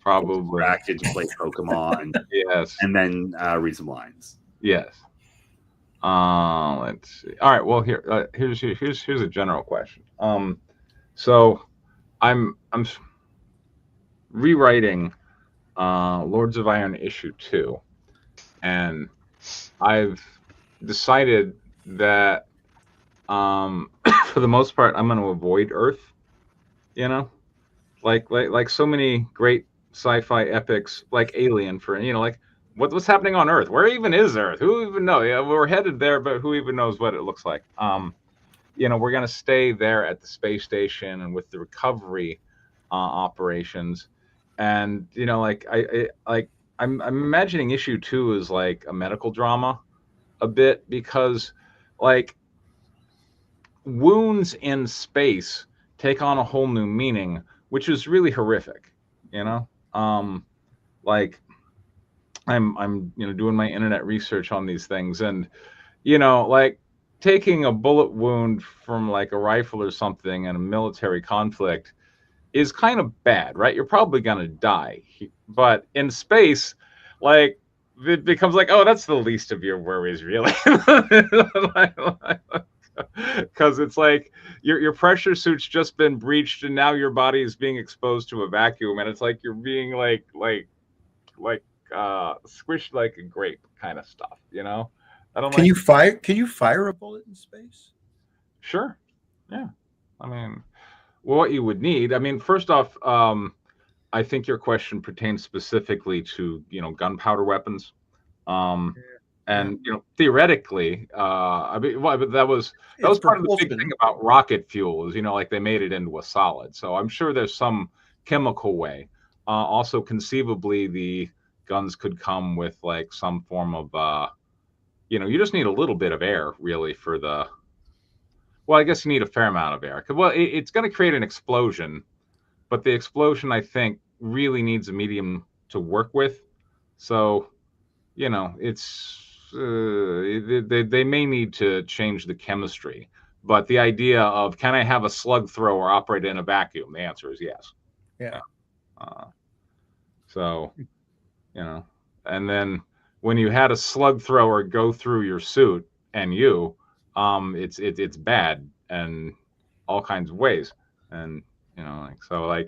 Probably. Distracted to play Pokemon. Yes. And then read some lines. Yes. Let's see. All right. Well, here's a general question. So I'm rewriting Lords of Iron issue 2, and I've decided that for the most part I'm going to avoid Earth. You know, like so many great sci-fi epics, like Alien, for like what's happening on Earth? Where even is Earth? Who even knows? Yeah, we're headed there, but who even knows what it looks like? We're going to stay there at the space station and with the recovery operations, and I'm imagining issue 2 is like a medical drama, a bit, because like wounds in space take on a whole new meaning, which is really horrific. Like I'm doing my internet research on these things, and like taking a bullet wound from like a rifle or something in a military conflict is kind of bad, right? You're probably gonna die, but in space, like it becomes like, oh, that's the least of your worries, really. Because it's like your pressure suit's just been breached, and now your body is being exposed to a vacuum, and it's like you're being like squished like a grape kind of stuff, I don't Can you fire a bullet in space? Sure. Yeah. I mean, well, what you would need, I mean, first off, I think your question pertains specifically to gunpowder weapons. And theoretically, I mean, well, but that was part of the big thing about rocket fuel is like they made it into a solid. So I'm sure there's some chemical way. Also, conceivably, the guns could come with like some form of you just need a little bit of air really for the. Well, I guess you need a fair amount of air. Well, it's going to create an explosion, but the explosion, I think, really needs a medium to work with. So, it's they may need to change the chemistry. But the idea of, can I have a slug thrower operate in a vacuum? The answer is yes. Yeah. So, and then when you had a slug thrower go through your suit and it's bad in all kinds of ways. And I thought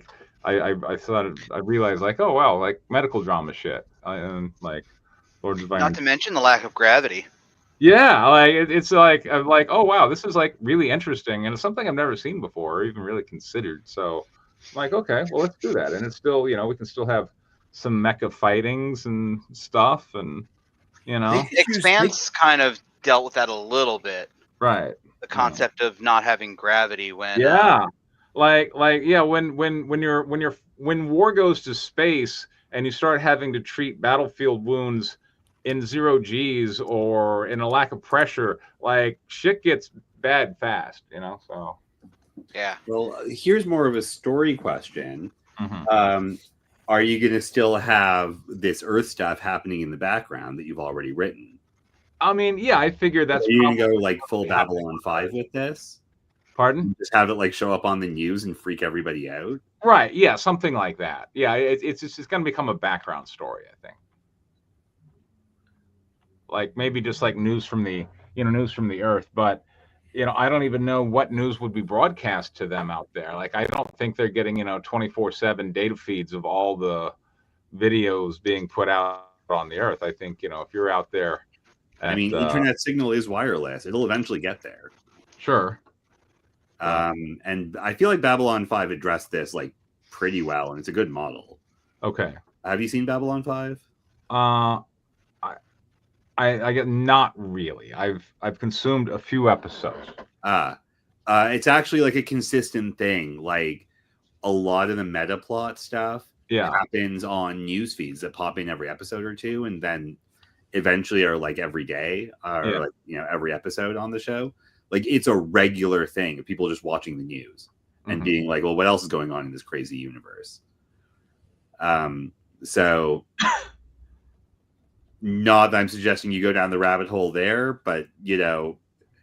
I realized like, oh wow, like medical drama shit, and like Lords of Iron. Not to mention the lack of gravity. Yeah, like it's like I'm like, oh wow, this is like really interesting, and it's something I've never seen before or even really considered. So I'm like, okay, well let's do that, and it's still we can still have some mecha fightings and stuff, and The Expanse kind of dealt with that a little bit. Right. The concept of not having gravity when when war goes to space and you start having to treat battlefield wounds in 0 G's or in a lack of pressure, like shit gets bad fast, so yeah. Well, here's more of a story question. Mm-hmm. Are you going to still have this Earth stuff happening in the background that you've already written? I mean, yeah, I figure that's. Are you going to go like full Babylon 5 with this? Pardon? Just have it like show up on the news and freak everybody out? Right. Yeah, something like that. Yeah, it's going to become a background story, I think. Like maybe just like news from the Earth, but I don't even know what news would be broadcast to them out there. Like I don't think they're getting 24/7 data feeds of all the videos being put out on the Earth. I think if you're out there. I mean, internet signal is wireless. It'll eventually get there. Sure. And I feel like Babylon 5 addressed this like pretty well, and it's a good model. Okay. Have you seen Babylon 5? I get not really. I've consumed a few episodes. It's actually like a consistent thing. Like a lot of the meta plot stuff happens on news feeds that pop in every episode or two, and then eventually are like every day or like every episode on the show. Like it's a regular thing of people just watching the news and being like, well, what else is going on in this crazy universe? So not that I'm suggesting you go down the rabbit hole there, but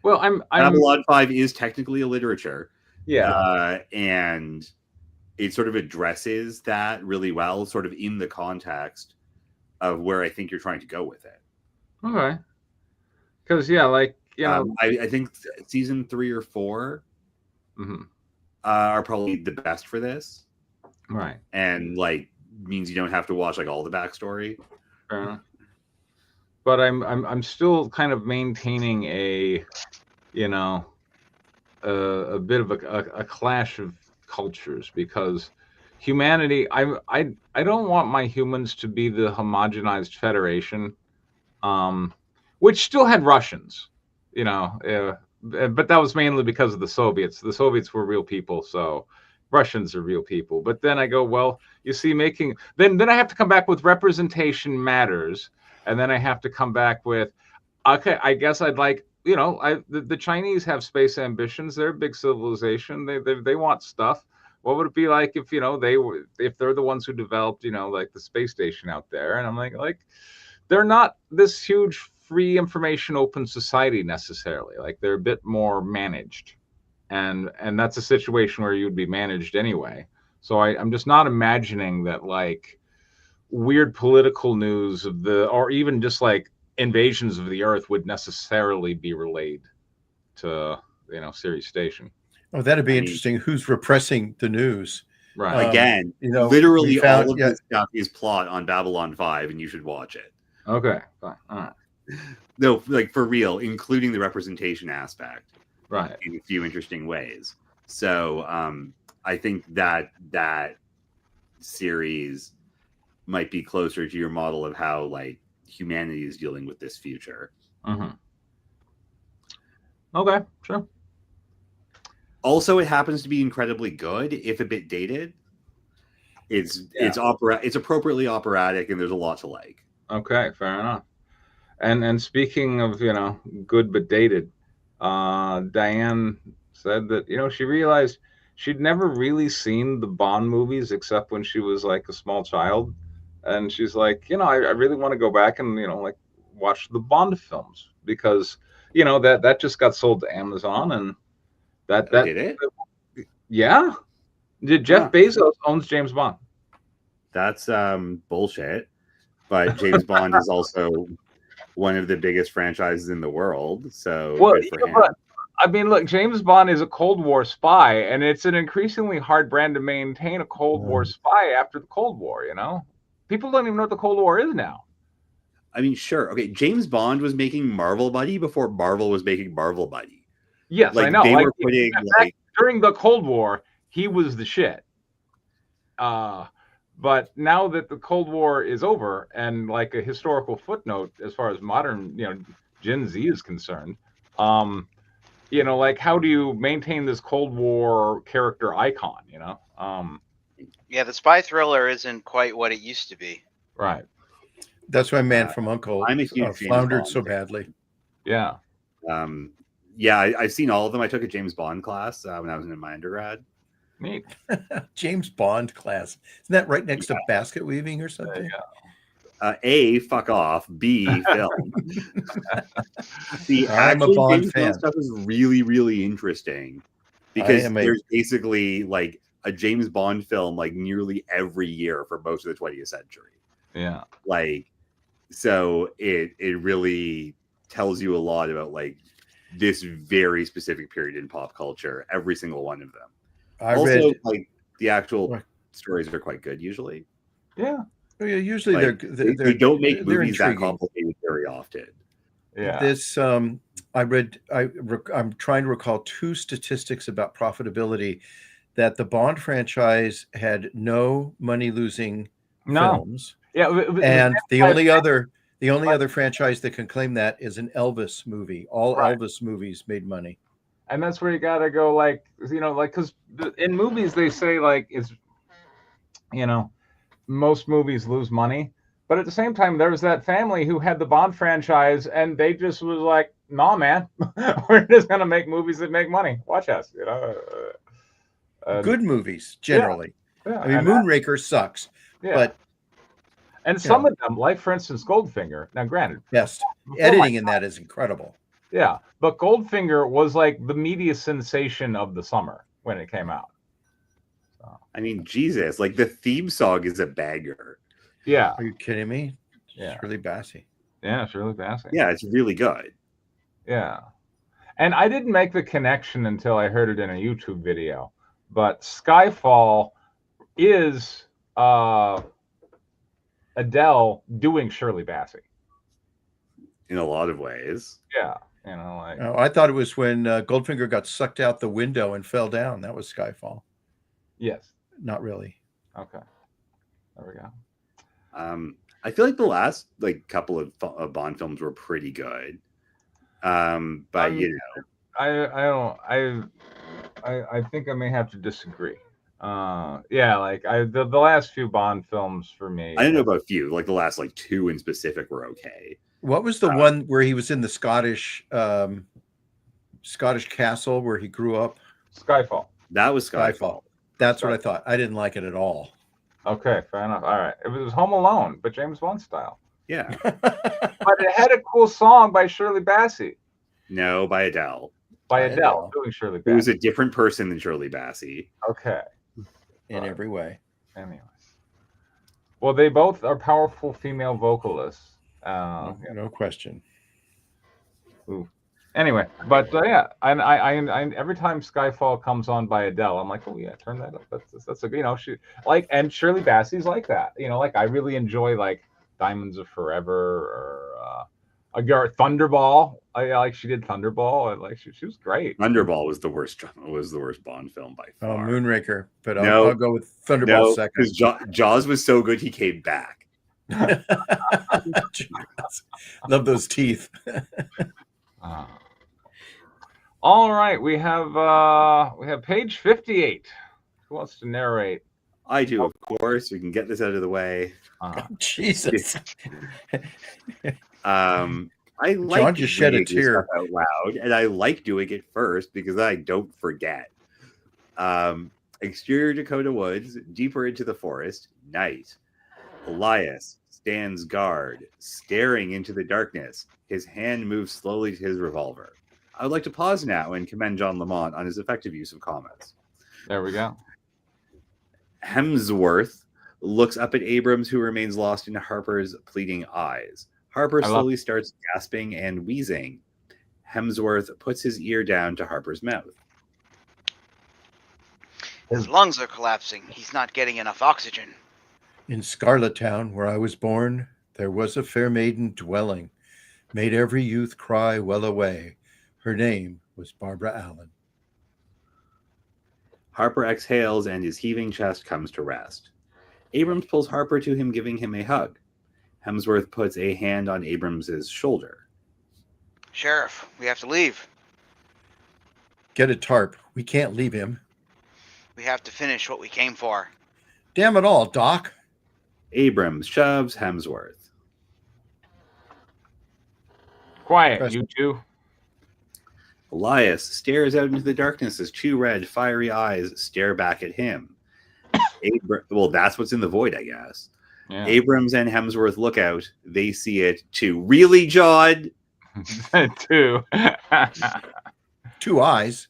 well, I'm Babylon 5 is technically a literature. Yeah. And it sort of addresses that really well, sort of in the context of where I think you're trying to go with it. Okay. Because like I think season 3 or 4 are probably the best for this, right? And like means you don't have to watch like all the backstory. Fair enough. But I'm still kind of maintaining a bit of a clash of cultures, because humanity, I don't want my humans to be the homogenized Federation, which still had Russians, but that was mainly because of the Soviets. The Soviets were real people, so Russians are real people. But then I go, well, you see, then I have to come back with representation matters, and then I have to come back with, okay, I guess I'd like, the Chinese have space ambitions. They're a big civilization. They want stuff. What would it be like if they're the ones who developed like the space station out there? And I'm like they're not this huge free information open society necessarily. Like they're a bit more managed, and that's a situation where you'd be managed anyway. So I'm just not imagining that like weird political news or even just like invasions of the Earth would necessarily be relayed to Sirius Station. Oh, that'd be interesting. Who's repressing the news? Right. Again, literally all of this stuff is plot on Babylon 5, and you should watch it. Okay, fine. All right. No, like for real, including the representation aspect, right, in a few interesting ways. So I think that series might be closer to your model of how like humanity is dealing with this future. Okay, sure. Also, it happens to be incredibly good, if a bit dated. It's appropriately operatic, and there's a lot to like. Okay, fair enough. And speaking of good but dated, Diane said that she realized she'd never really seen the Bond movies except when she was like a small child, and she's like, I really want to go back and like watch the Bond films, because that just got sold to Amazon, and that did it? Yeah. Did Jeff Bezos owns James Bond? That's bullshit. But James Bond is also one of the biggest franchises in the world. So good for him. But, I mean, look, James Bond is a Cold War spy, and it's an increasingly hard brand to maintain a Cold War spy after the Cold War, People don't even know what the Cold War is now. I mean, sure. Okay, James Bond was making Marvel Buddy before Marvel was making Marvel Buddy. Yes, like, I know. They were putting during the Cold War, he was the shit. But now that the Cold War is over, and like a historical footnote as far as modern, Gen Z is concerned, like how do you maintain this Cold War character icon? Yeah, the spy thriller isn't quite what it used to be. Right. That's why Man from U.N.C.L.E. I'm a huge floundered so badly. Yeah. Yeah, I've seen all of them. I took a James Bond class when I was in my undergrad. Neat. James Bond class. Isn't that right next to basket weaving or something? A, fuck off. B, film. I'm a Bond James fan. Bond stuff is really, really interesting, because there's basically like a James Bond film like nearly every year for most of the 20th century. Yeah. Like, so it really tells you a lot about like this very specific period in pop culture. Every single one of them. Like the actual stories are quite good usually. Yeah. Usually like, they don't make movies that complicated very often. Yeah. This I'm trying to recall two statistics about profitability, that the Bond franchise had no money losing films. Yeah, and the only other franchise that can claim that is an Elvis movie. All Elvis movies made money. And that's where you gotta go, like, because in movies they say like it's, most movies lose money, but at the same time there was that family who had the Bond franchise, and they just was like, nah, man, we're just gonna make movies that make money. Watch us, good movies generally. Yeah. I mean, Moonraker sucks, but. And some of them, like for instance, Goldfinger. Now, granted, best editing in that is incredible. Yeah, but Goldfinger was like the media sensation of the summer when it came out. So. I mean, Jesus, like the theme song is a banger. Yeah. Are you kidding me? Yeah. Shirley Bassey. Yeah, Shirley Bassey. Yeah, it's really good. Yeah. And I didn't make the connection until I heard it in a YouTube video. But Skyfall is Adele doing Shirley Bassey. In a lot of ways. Yeah. You know, like. Oh, I thought it was when Goldfinger got sucked out the window and fell down. That was Skyfall. Yes. Not really. Okay. There we go. I feel like the last couple of Bond films were pretty good. But you know, I think I may have to disagree. Yeah, like the last few Bond films for me. I don't know about a few. Like the last two in specific were okay. What was the one where he was in the Scottish castle where he grew up? Skyfall. That was Skyfall. That's what I thought. I didn't like it at all. Okay, fair enough. All right. It was Home Alone, but James Bond style. Yeah. But it had a cool song by Shirley Bassey. No, by Adele. By Adele doing Shirley Bassey. It was a different person than Shirley Bassey. Okay. In every way. Anyways. Well, they both are powerful female vocalists. No question. Ooh. Anyway, but yeah, and I every time Skyfall comes on by Adele, I'm like, oh yeah, turn that up. That's a she and Shirley Bassey's like that. I really enjoy Diamonds Are Forever or Thunderball. She did Thunderball. She was great. Thunderball was the worst Bond film by far. Oh, Moonraker, but I'll go with Thunderball second. Because Jaws was so good he came back. Love those teeth. All right, we have page 58. Who wants to narrate? I do, of course. We can get this out of the way. Jesus. I like John just shed a tear out loud, and I like doing it first because I don't forget. Exterior Dakota Woods, deeper into the forest, night. Elias stands guard, staring into the darkness. His hand moves slowly to his revolver. I would like to pause now and commend John Lamont on his effective use of comments. There we go. Hemsworth looks up at Abrams, who remains lost in Harper's pleading eyes. Harper slowly starts gasping and wheezing. Hemsworth puts his ear down to Harper's mouth. His lungs are collapsing. He's not getting enough oxygen. In Scarlet Town, where I was born, there was a fair maiden dwelling, made every youth cry well away. Her name was Barbara Allen. Harper exhales and his heaving chest comes to rest. Abrams pulls Harper to him, giving him a hug. Hemsworth puts a hand on Abrams's shoulder. Sheriff, we have to leave. Get a tarp. We can't leave him. We have to finish what we came for. Damn it all, Doc. Abrams shoves Hemsworth. Quiet, you two. Elias stares out into the darkness as two red, fiery eyes stare back at him. Well, that's what's in the void, I guess. Yeah. Abrams and Hemsworth look out. They see it too. Really, John? Two. Two eyes.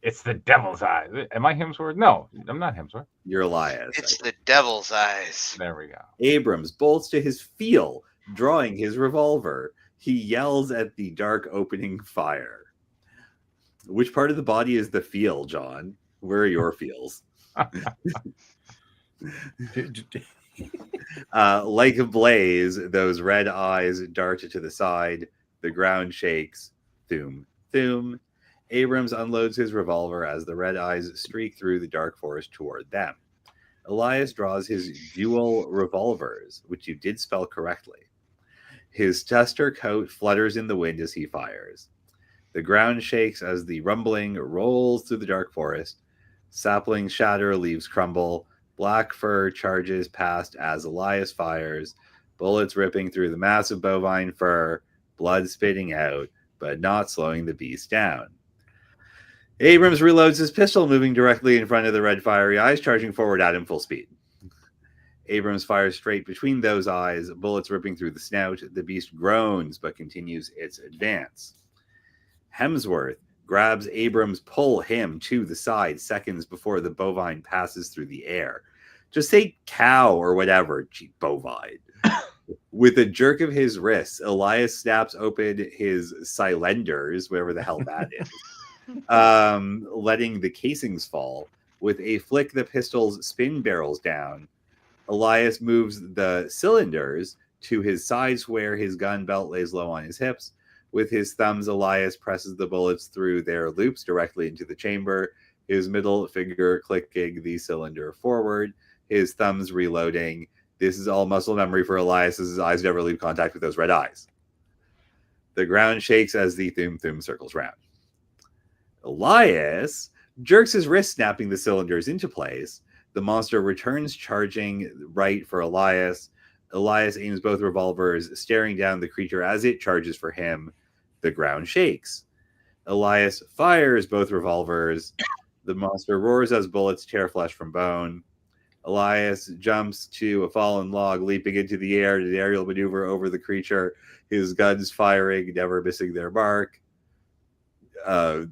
It's the devil's eyes. Am I Hemsworth? No, I'm not Hemsworth. You're Elias. It's the devil's eyes. There we go. Abrams bolts to his feel, drawing his revolver. He yells at the dark opening fire. Which part of the body is the feel, John? Where are your feels? Like a blaze, those red eyes dart to the side. The ground shakes. Thoom, thoom. Abrams unloads his revolver as the red eyes streak through the dark forest toward them. Elias draws his dual revolvers, which you did spell correctly. His duster coat flutters in the wind as he fires. The ground shakes as the rumbling rolls through the dark forest. Saplings shatter, leaves crumble. Black fur charges past as Elias fires, bullets ripping through the massive bovine fur, blood spitting out, but not slowing the beast down. Abrams reloads his pistol, moving directly in front of the red fiery eyes, charging forward at him full speed. Abrams fires straight between those eyes, bullets ripping through the snout. The beast groans, but continues its advance. Hemsworth grabs Abrams, pull him to the side seconds before the bovine passes through the air. Just say cow or whatever, bovine. With a jerk of his wrists, Elias snaps open his cylinders, whatever the hell that is, letting the casings fall. With a flick, the pistol's spin barrels down. Elias moves the cylinders to his sides where his gun belt lays low on his hips. With his thumbs, Elias presses the bullets through their loops directly into the chamber, his middle finger clicking the cylinder forward, his thumbs reloading. This is all muscle memory for Elias, as his eyes never leave contact with those red eyes. The ground shakes as the thum circles round. Elias jerks his wrist, snapping the cylinders into place. The monster returns, charging right for Elias. Elias aims both revolvers, staring down the creature as it charges for him. The ground shakes. Elias fires both revolvers. The monster roars as bullets tear flesh from bone. Elias jumps to a fallen log, leaping into the air to the aerial maneuver over the creature, his guns firing, never missing their mark. In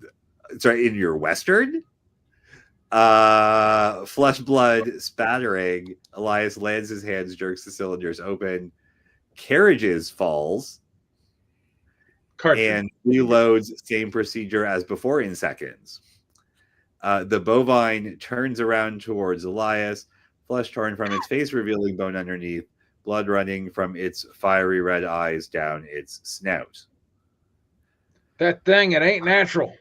your Western? Flesh blood spattering. Elias lands his hands, jerks the cylinders open. Carriages falls. And reloads, same procedure as before in seconds. The bovine turns around towards Elias, flesh torn from its face, revealing bone underneath, blood running from its fiery red eyes down its snout. That thing, it ain't natural.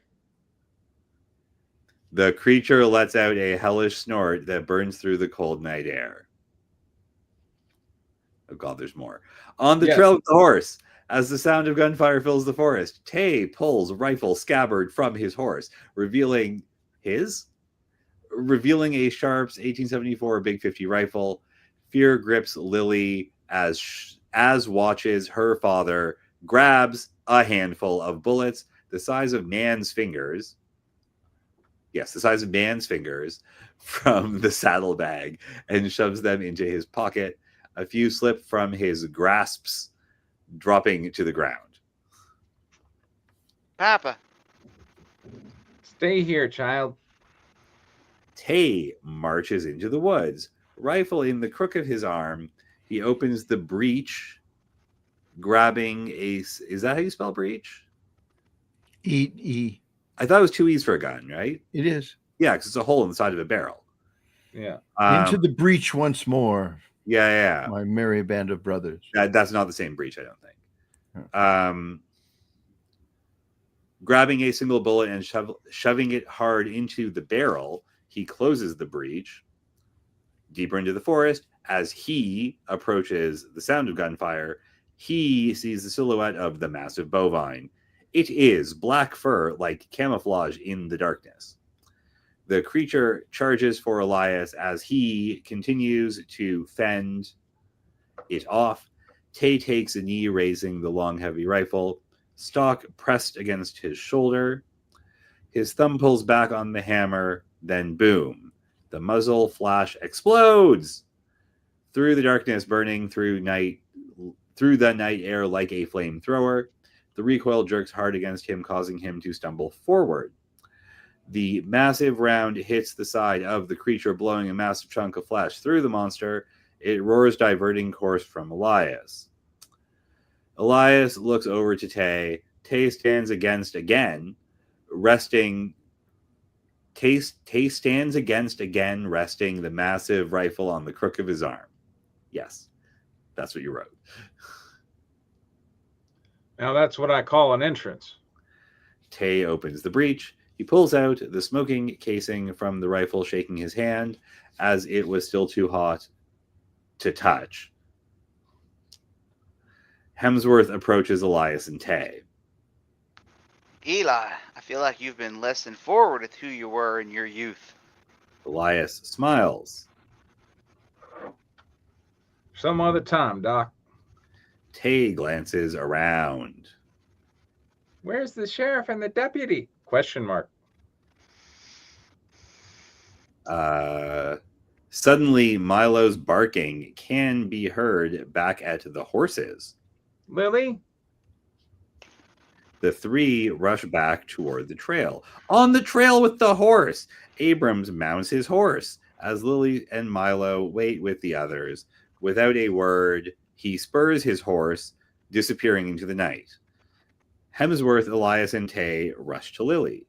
The creature lets out a hellish snort that burns through the cold night air. Oh God, there's more. On the trail of the horse, as the sound of gunfire fills the forest, Tay pulls rifle scabbard from his horse, revealing a Sharps 1874 Big 50 rifle. Fear grips Lily as watches her father grabs a handful of bullets the size of man's fingers. Yes, the size of man's fingers from the saddlebag and shoves them into his pocket. A few slip from his grasps, dropping to the ground. Papa. Stay here, child. Tay marches into the woods, rifle in the crook of his arm. He opens the breech, grabbing a... Is that how you spell breech? E. I thought it was 2 E's for a gun, right? It is. Yeah, because it's a hole in the side of a barrel. Yeah. Into the breach once more. Yeah. My merry band of brothers. That's not the same breach, I don't think. Grabbing a single bullet and shoving it hard into the barrel, he closes the breach. Deeper into the forest, as he approaches the sound of gunfire, he sees the silhouette of the massive bovine. It is black fur like camouflage in the darkness. The creature charges for Elias as he continues to fend it off. Tay takes a knee, raising the long, heavy rifle, stock pressed against his shoulder. His thumb pulls back on the hammer, then boom. The muzzle flash explodes through the darkness, burning through the night air like a flamethrower. The recoil jerks hard against him, causing him to stumble forward. The massive round hits the side of the creature, blowing a massive chunk of flesh through the monster. It roars, diverting course from Elias. Elias looks over to Tay. Tay stands resting the massive rifle on the crook of his arm. Yes, that's what you wrote. Now that's what I call an entrance. Tay opens the breech. He pulls out the smoking casing from the rifle, shaking his hand as it was still too hot to touch. Hemsworth approaches Elias and Tay. Eli, I feel like you've been less than forward with who you were in your youth. Elias smiles. Some other time, Doc. Tay glances around. Where's the sheriff and the deputy? Question mark. Suddenly, Milo's barking can be heard back at the horses. Lily? The three rush back toward the trail. On the trail with the horse, Abrams mounts his horse as Lily and Milo wait with the others. Without a word, he spurs his horse, disappearing into the night. Hemsworth, Elias, and Tay rush to Lily.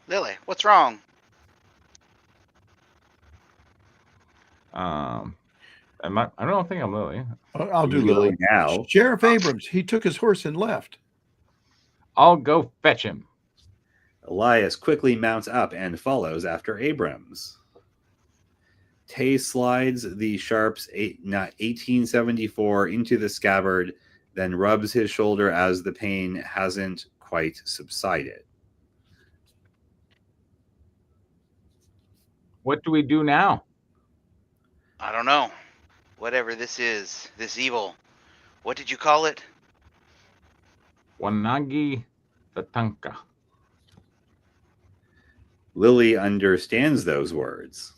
Lily, what's wrong? I don't think I'm Lily. I'll do Lily now. Sheriff Abrams, he took his horse and left. I'll go fetch him. Elias quickly mounts up and follows after Abrams. Tay slides the Sharp's 1874 into the scabbard, then rubs his shoulder as the pain hasn't quite subsided. What do we do now? I don't know. Whatever this is, this evil. What did you call it? Wanagi Tatanka. Lily understands those words.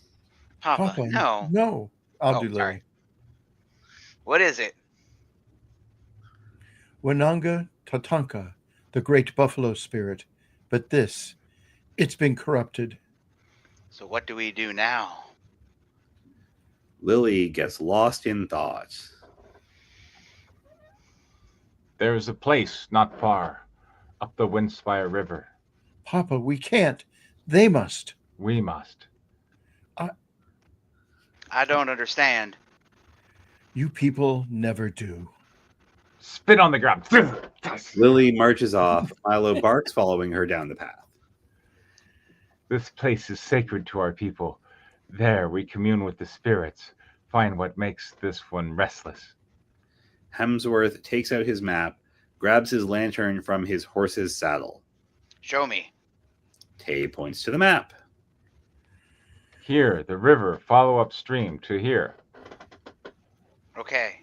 Papa, no. No. I'll do Lily. Sorry. What is it? Wananga Tatanka, the great buffalo spirit. But this, it's been corrupted. So what do we do now? Lily gets lost in thought. There's a place not far, up the Windspire River. Papa, we can't. They must. We must. I don't understand. You people never do. Spit on the ground. Lily marches off. Milo barks, following her down the path. This place is sacred to our people. There we commune with the spirits, find what makes this one restless. Hemsworth takes out his map, grabs his lantern from his horse's saddle. Show me. Tay points to the map. Here, the river, follow upstream to here. Okay.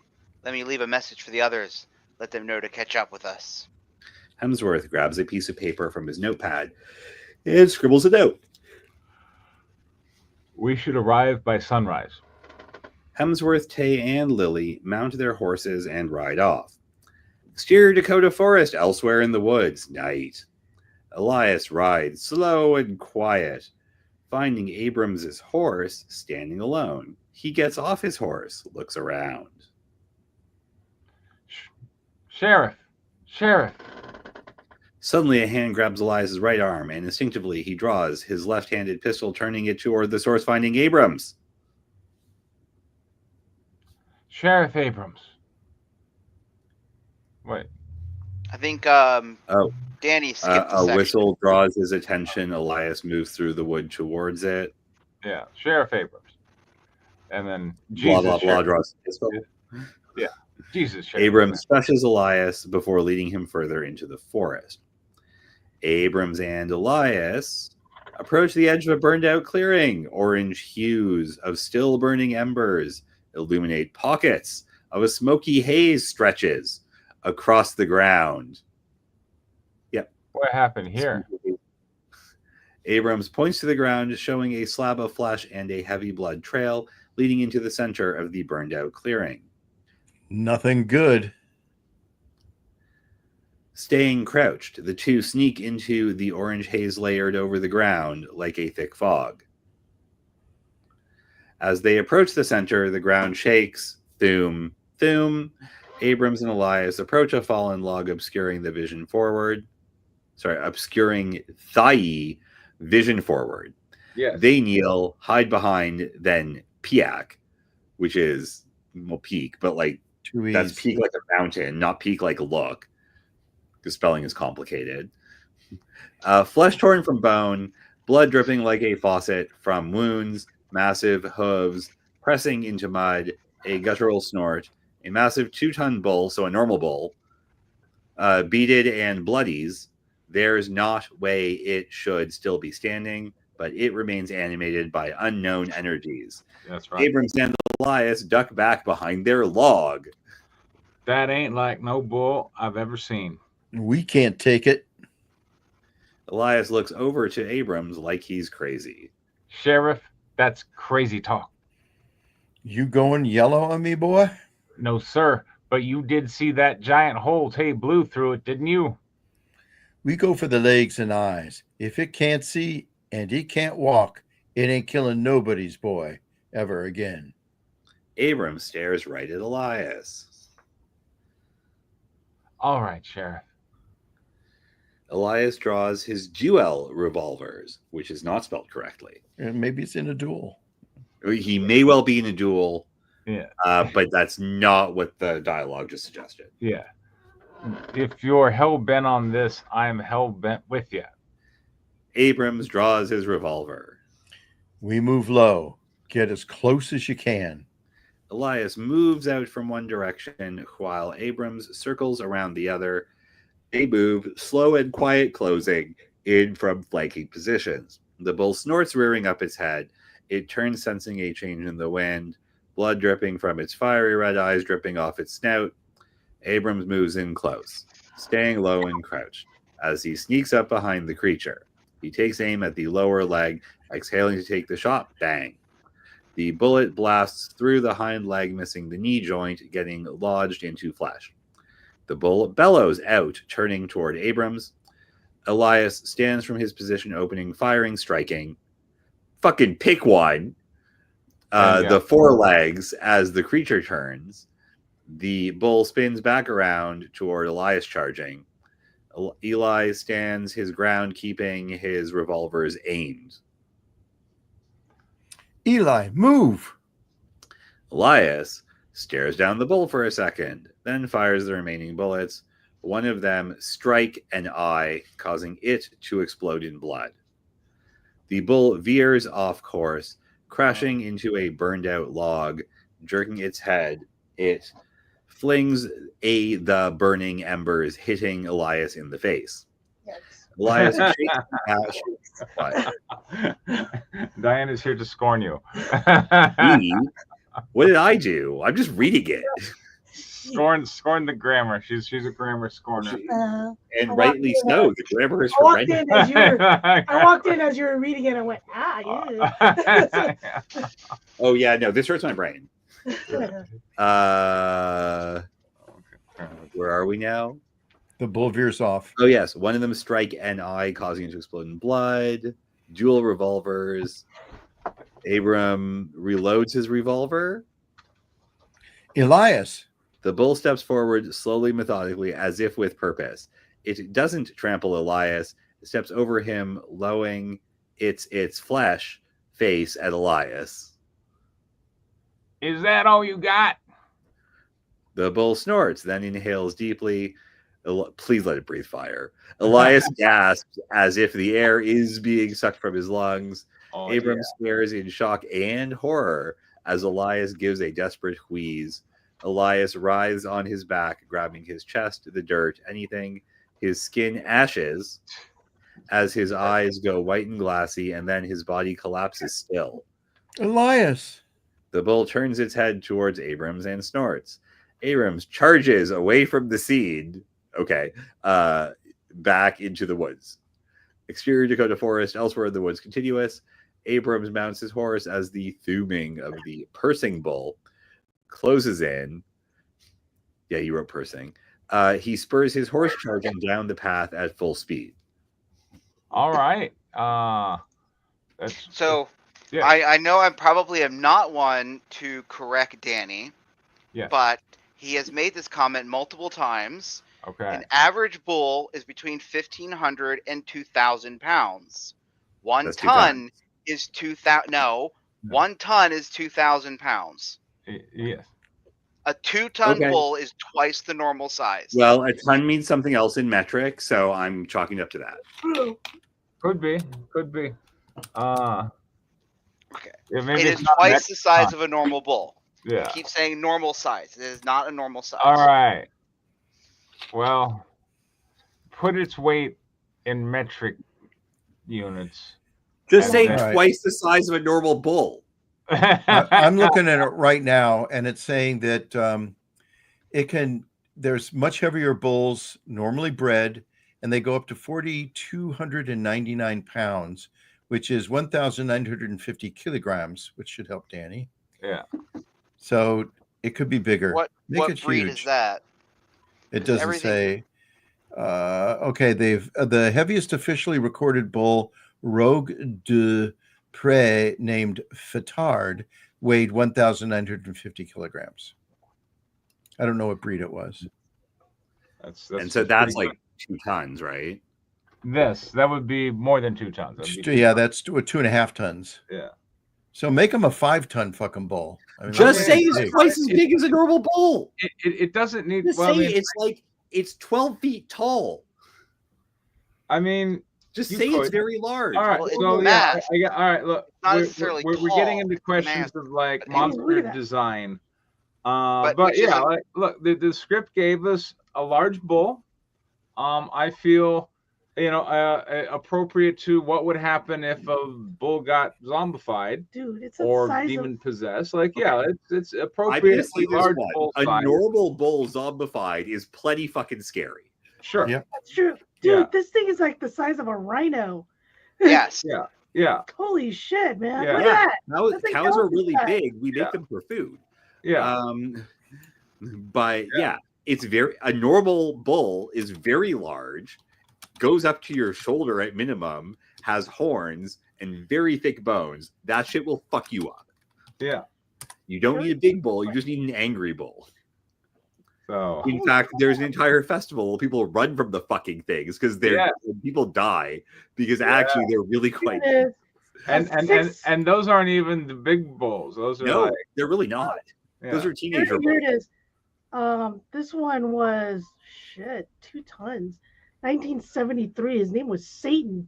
Let me leave a message for the others. Let them know to catch up with us. Hemsworth grabs a piece of paper from his notepad and scribbles it out. We should arrive by sunrise. Hemsworth, Tay, and Lily mount their horses and ride off. Exterior Dakota forest, elsewhere in the woods, night. Elias rides slow and quiet, finding Abrams' horse standing alone. He gets off his horse, looks around. Sheriff! Sheriff! Suddenly, a hand grabs Elias' right arm, and instinctively he draws his left-handed pistol, turning it toward the source, finding Abrams. Sheriff Abrams. Wait. I think Oh. Danny skipped A whistle draws his attention. Elias moves through the wood towards it. Yeah, Sheriff Abrams. And then Jesus, blah, blah, blah, draws his pistol. Yeah, Jesus. Sheriff Abrams crushes Elias before leading him further into the forest. Abrams and Elias approach the edge of a burned-out clearing. Orange hues of still burning embers illuminate pockets of a smoky haze stretches across the ground. Yep. What happened here? Abrams points to the ground, showing a slab of flesh and a heavy blood trail leading into the center of the burned-out clearing. Nothing good. Staying crouched, the two sneak into the orange haze layered over the ground like a thick fog. As they approach the center, the ground shakes. Thoom, thoom. Abrams and Elias approach a fallen log, obscuring the vision forward. Obscuring Thai vision forward. Yeah. They kneel, hide behind, then Piak, which is, well, peak, but like, that's peak like a mountain, not peak like look. Because spelling is complicated. Flesh torn from bone, blood dripping like a faucet from wounds, massive hooves pressing into mud, a guttural snort, a massive 2-ton bull, so a normal bull, beaded and bloodies. There's not way it should still be standing, but it remains animated by unknown energies. That's right. Abrams and Elias duck back behind their log. That ain't like no bull I've ever seen. We can't take it. Elias looks over to Abrams like he's crazy. Sheriff, that's crazy talk. You going yellow on me, boy? No, sir. But you did see that giant hole Tay blew through it, didn't you? We go for the legs and eyes. If it can't see and it can't walk, it ain't killing nobody's boy ever again. Abrams stares right at Elias. All right, Sheriff. Elias draws his duel revolvers, which is not spelled correctly. And maybe it's in a duel. He may well be in a duel, Yeah. but that's not what the dialogue just suggested. Yeah. If you're hell-bent on this, I'm hell-bent with you. Abrams draws his revolver. We move low. Get as close as you can. Elias moves out from one direction while Abrams circles around the other. They move, slow and quiet closing, in from flanking positions. The bull snorts, rearing up its head. It turns, sensing a change in the wind, blood dripping from its fiery red eyes dripping off its snout. Abrams moves in close, staying low and crouched. As he sneaks up behind the creature, he takes aim at the lower leg, exhaling to take the shot. Bang! The bullet blasts through the hind leg, missing the knee joint, getting lodged into flesh. The bull bellows out, turning toward Abrams. Elias stands from his position, opening, firing, striking. Fucking pick one. The forelegs as the creature turns. The bull spins back around toward Elias, charging. Eli stands his ground, keeping his revolvers aimed. Eli, move! Elias stares down the bull for a second, then fires the remaining bullets. One of them strike an eye, causing it to explode in blood. The bull veers off course, crashing into a burned-out log, jerking its head. It flings the burning embers, hitting Elias in the face. Yes. Elias shakes ash. Diane is here to scorn you. What did I do? I'm just reading it. Scorn the grammar. She's a grammar scorner. And rightly so. The grammar is horrendous. I walked in as you were reading it and went, yeah. Oh, yeah, no, this hurts my brain. Where are we now? The bull veers off. Oh, yes. One of them strike an eye, causing it to explode in blood. Dual revolvers. Abram reloads his revolver. Elias. The bull steps forward slowly, methodically, as if with purpose. It doesn't trample Elias. It steps over him, lowering its flesh face at Elias. Is that all you got? The bull snorts, then inhales deeply. Please let it breathe fire. Elias gasps as if the air is being sucked from his lungs. Abram stares in shock and horror as Elias gives a desperate wheeze. Elias writhes on his back, grabbing his chest, the dirt, anything. His skin ashes as his eyes go white and glassy, and then his body collapses still. Elias. The bull turns its head towards Abrams and snorts. Abrams charges away from the scene. Okay. Back into the woods. Exterior Dakota forest, elsewhere in the woods continuous. Abrams mounts his horse as the thuming of the pursing bull closes in. Yeah, you wrote pursing. He spurs his horse, charging down the path at full speed. All right. So yeah. I know I probably am not one to correct Danny, but he has made this comment multiple times. Okay. An average bull is between 1,500 and 2,000 pounds. 1 ton is 2,000. No, 1 ton is 2,000 pounds. Yes. A 2-ton bull is twice the normal size. Well, a ton means something else in metric, so I'm chalking it up to that. Could be. Okay. Yeah, it is twice the size of a normal bull. Yeah. I keep saying normal size. It is not a normal size. All right. Well, put its weight in metric units. Just say twice the size of a normal bull. I'm looking at it right now, and it's saying that there's much heavier bulls normally bred, and they go up to 4,299 pounds, which is 1,950 kilograms, which should help Danny. Yeah. So It could be bigger. What Make it breed huge. is that? It doesn't say. Okay, they've the heaviest officially recorded bull, Rogue de Pré, named Fetard, weighed 1,950 kilograms. I don't know what breed it was. And so that's like 2 tons, right? That would be more than 2 tons. Yeah, that's 2.5 tons. Yeah. So make them a 5-ton fucking bull. I mean, just say it's twice as big as a normal bull. It doesn't need. Just say it's 12 feet tall. I mean, just say it's very large. All right, so yeah, all right. Look, we're getting into questions of like monster design. But yeah, look, the script gave us a large bull. I feel, appropriate to what would happen if a bull got zombified, dude, it's or demon possessed. Like, yeah, it's appropriately large bull size. A normal bull zombified is plenty fucking scary. Sure, yeah, that's true, dude. This thing is like the size of a rhino. Yes. Yeah. Holy shit, man! Yeah. Look at that. Cows are really big. We make them for food. Yeah. But it's a normal bull is very large, goes up to your shoulder at minimum, has horns and very thick bones. That shit will fuck you up. Yeah. You don't need a big bull. You just need an angry bull. So, in fact, there's an entire festival where people run from the fucking things because people die because actually they're really quite big. And those aren't even the big bulls. Those are they're really not. Yeah. Those are teenager bulls. Here it is. This one was 2 tons. 1973. His name was Satan.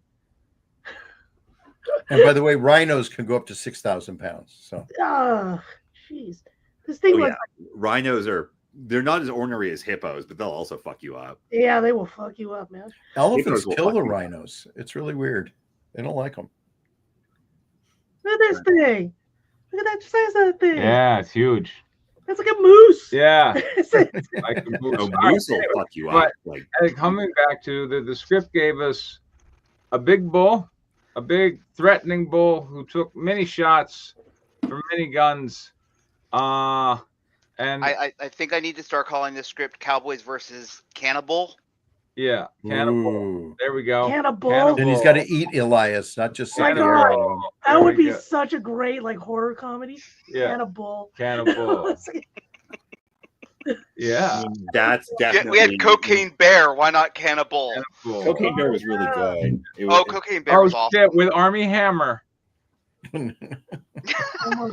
And by the way, rhinos can go up to 6,000 pounds. So. Jeez. This thing was. Rhinos they're not as ornery as hippos, but they'll also fuck you up. Yeah, they will fuck you up, man. Elephants kill the rhinos. It's really weird. They don't like them. Look at this thing. Look at that size of that thing. Yeah, it's huge. That's like a moose. Yeah. Like a moose. A moose will fuck you up. But coming back to the script gave us a big bull, a big threatening bull who took many shots from many guns. And I think I need to start calling this script Cowboys versus Cannibal. Yeah, Cannibal. Ooh. There we go. Cannibal. And he's got to eat Elias, not just sit there. That would be such a great horror comedy. Yeah. Cannibal. Yeah. That's definitely. We had Cocaine Bear. Why not Cannibal? Cocaine Bear was really good. Cocaine Bear was awesome. Shit, with Army Hammer. Oh my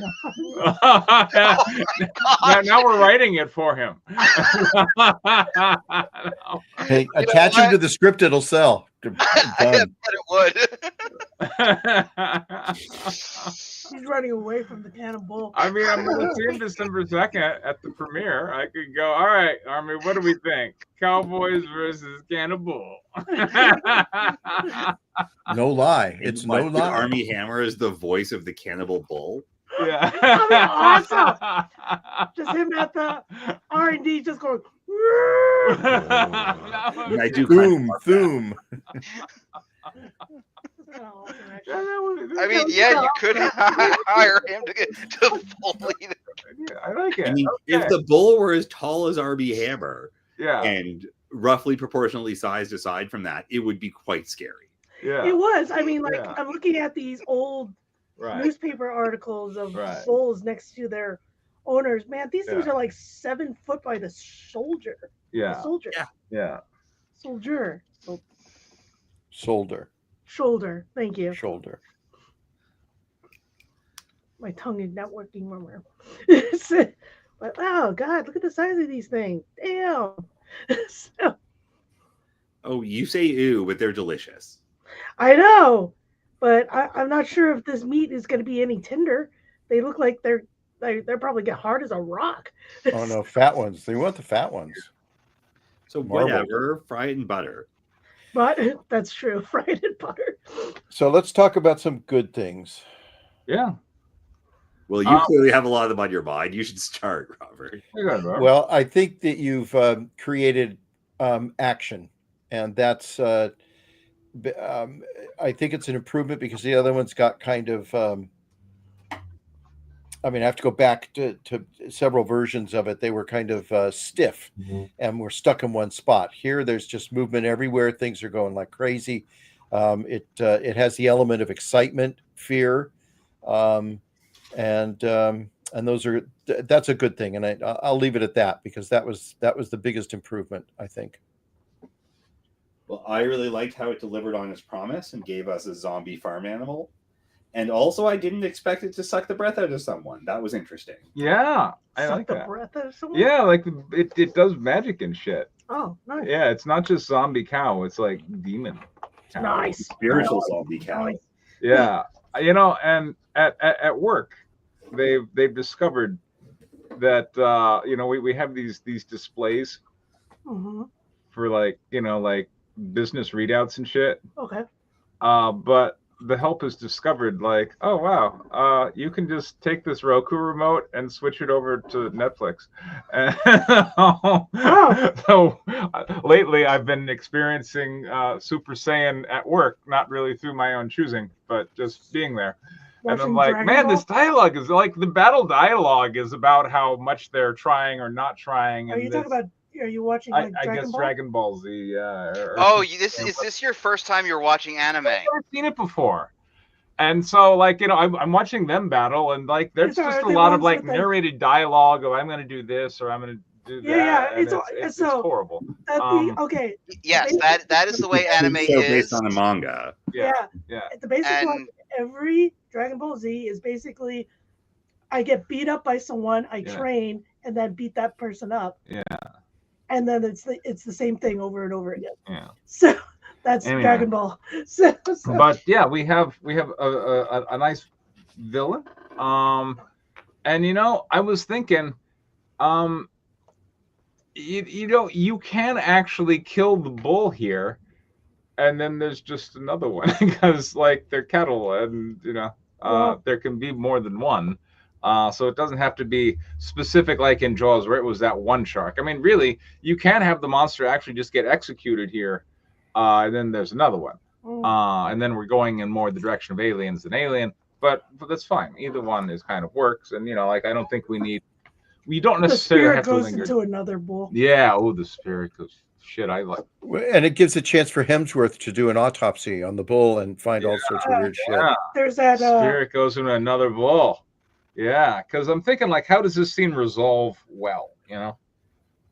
God. Now we're writing it for him. Hey, attach him to the script; it'll sell. I bet it would. He's running away from the cannibal. I mean, I'm going to see him December 2nd at the premiere. I could go, all right, Army, what do we think? Cowboys versus Cannibal. No lie. It's no lie. Army Hammer is the voice of the cannibal bull. Yeah. That'd be awesome. Just him at the R&D just going. I do boom. I mean, you could hire him to fully. I like it. I mean, if the bull were as tall as Army Hammer, and roughly proportionally sized aside from that, it would be quite scary. Yeah, it was. I mean, I'm looking at these old newspaper articles of bulls next to their owners. Man, these things are like 7 foot by the shoulder. Yeah. The soldier. Yeah. Shoulder. Thank you. Shoulder. My tongue is not working, remember. But oh God, look at the size of these things. Damn. Oh, you say ew, but they're delicious. I know, but I'm not sure if this meat is going to be any tender. They look like they're probably get hard as a rock. Oh no, fat ones. They want the fat ones. So whatever, fry it in butter. But that's true, fried in butter. So let's talk about some good things. Yeah. Well, you clearly have a lot of them on your mind. You should start, Robert. Well, I think that you've created action, and that's. I think it's an improvement because the other ones got kind of I mean, I have to go back to several versions of it. They were kind of stiff and were stuck in one spot. Here, there's just movement everywhere. Things are going like crazy. It has the element of excitement, fear, and that's a good thing. And I'll leave it at that because that was the biggest improvement, I think. Well, I really liked how it delivered on its promise and gave us a zombie farm animal. And also, I didn't expect it to suck the breath out of someone. That was interesting. Yeah, I like the that. breath out of someone? Yeah, like it does magic and shit. Oh, nice. Yeah, it's not just zombie cow. It's like demon cow. Nice. Spiritual zombie cow. Nice. Yeah, and at work, they've discovered that we have these displays for like business readouts and shit. Okay. But the help has discovered like, oh wow, you can just take this Roku remote and switch it over to Netflix. So lately I've been experiencing Super Saiyan at work, not really through my own choosing, but just being there. And I'm like, man, this dialogue is like the battle dialogue is about how much they're trying or not trying. Are you talking about? Are you watching? I guess Dragon Ball Z. Is this your first time you're watching anime? I've never seen it before, and so like I'm watching them battle, and like there's just a lot of like narrated dialogue of I'm going to do this or I'm going to do that. Yeah, it's horrible. Okay. Yes, that is the way anime is. Based on a manga. Yeah. The basic one, every Dragon Ball Z is basically I get beat up by someone, I train, and then beat that person up. Yeah. And then it's the same thing over and over again. Yeah. So that's Dragon Ball. So. But yeah, we have a nice villain. And I was thinking, you can actually kill the bull here, and then there's just another one because like they're cattle, and there can be more than one. So it doesn't have to be specific like in Jaws where it was that one shark. I mean, really, you can have the monster actually just get executed here, and then there's another one. And then we're going in more the direction of aliens than Alien, but that's fine. Either one is kind of works, and I don't think we don't necessarily have to linger. The spirit goes into another bull. Yeah, the spirit goes. Shit, I like. And it gives a chance for Hemsworth to do an autopsy on the bull and find all sorts of weird shit. There's that spirit goes into another bull. Yeah, because I'm thinking, like, how does this scene resolve well,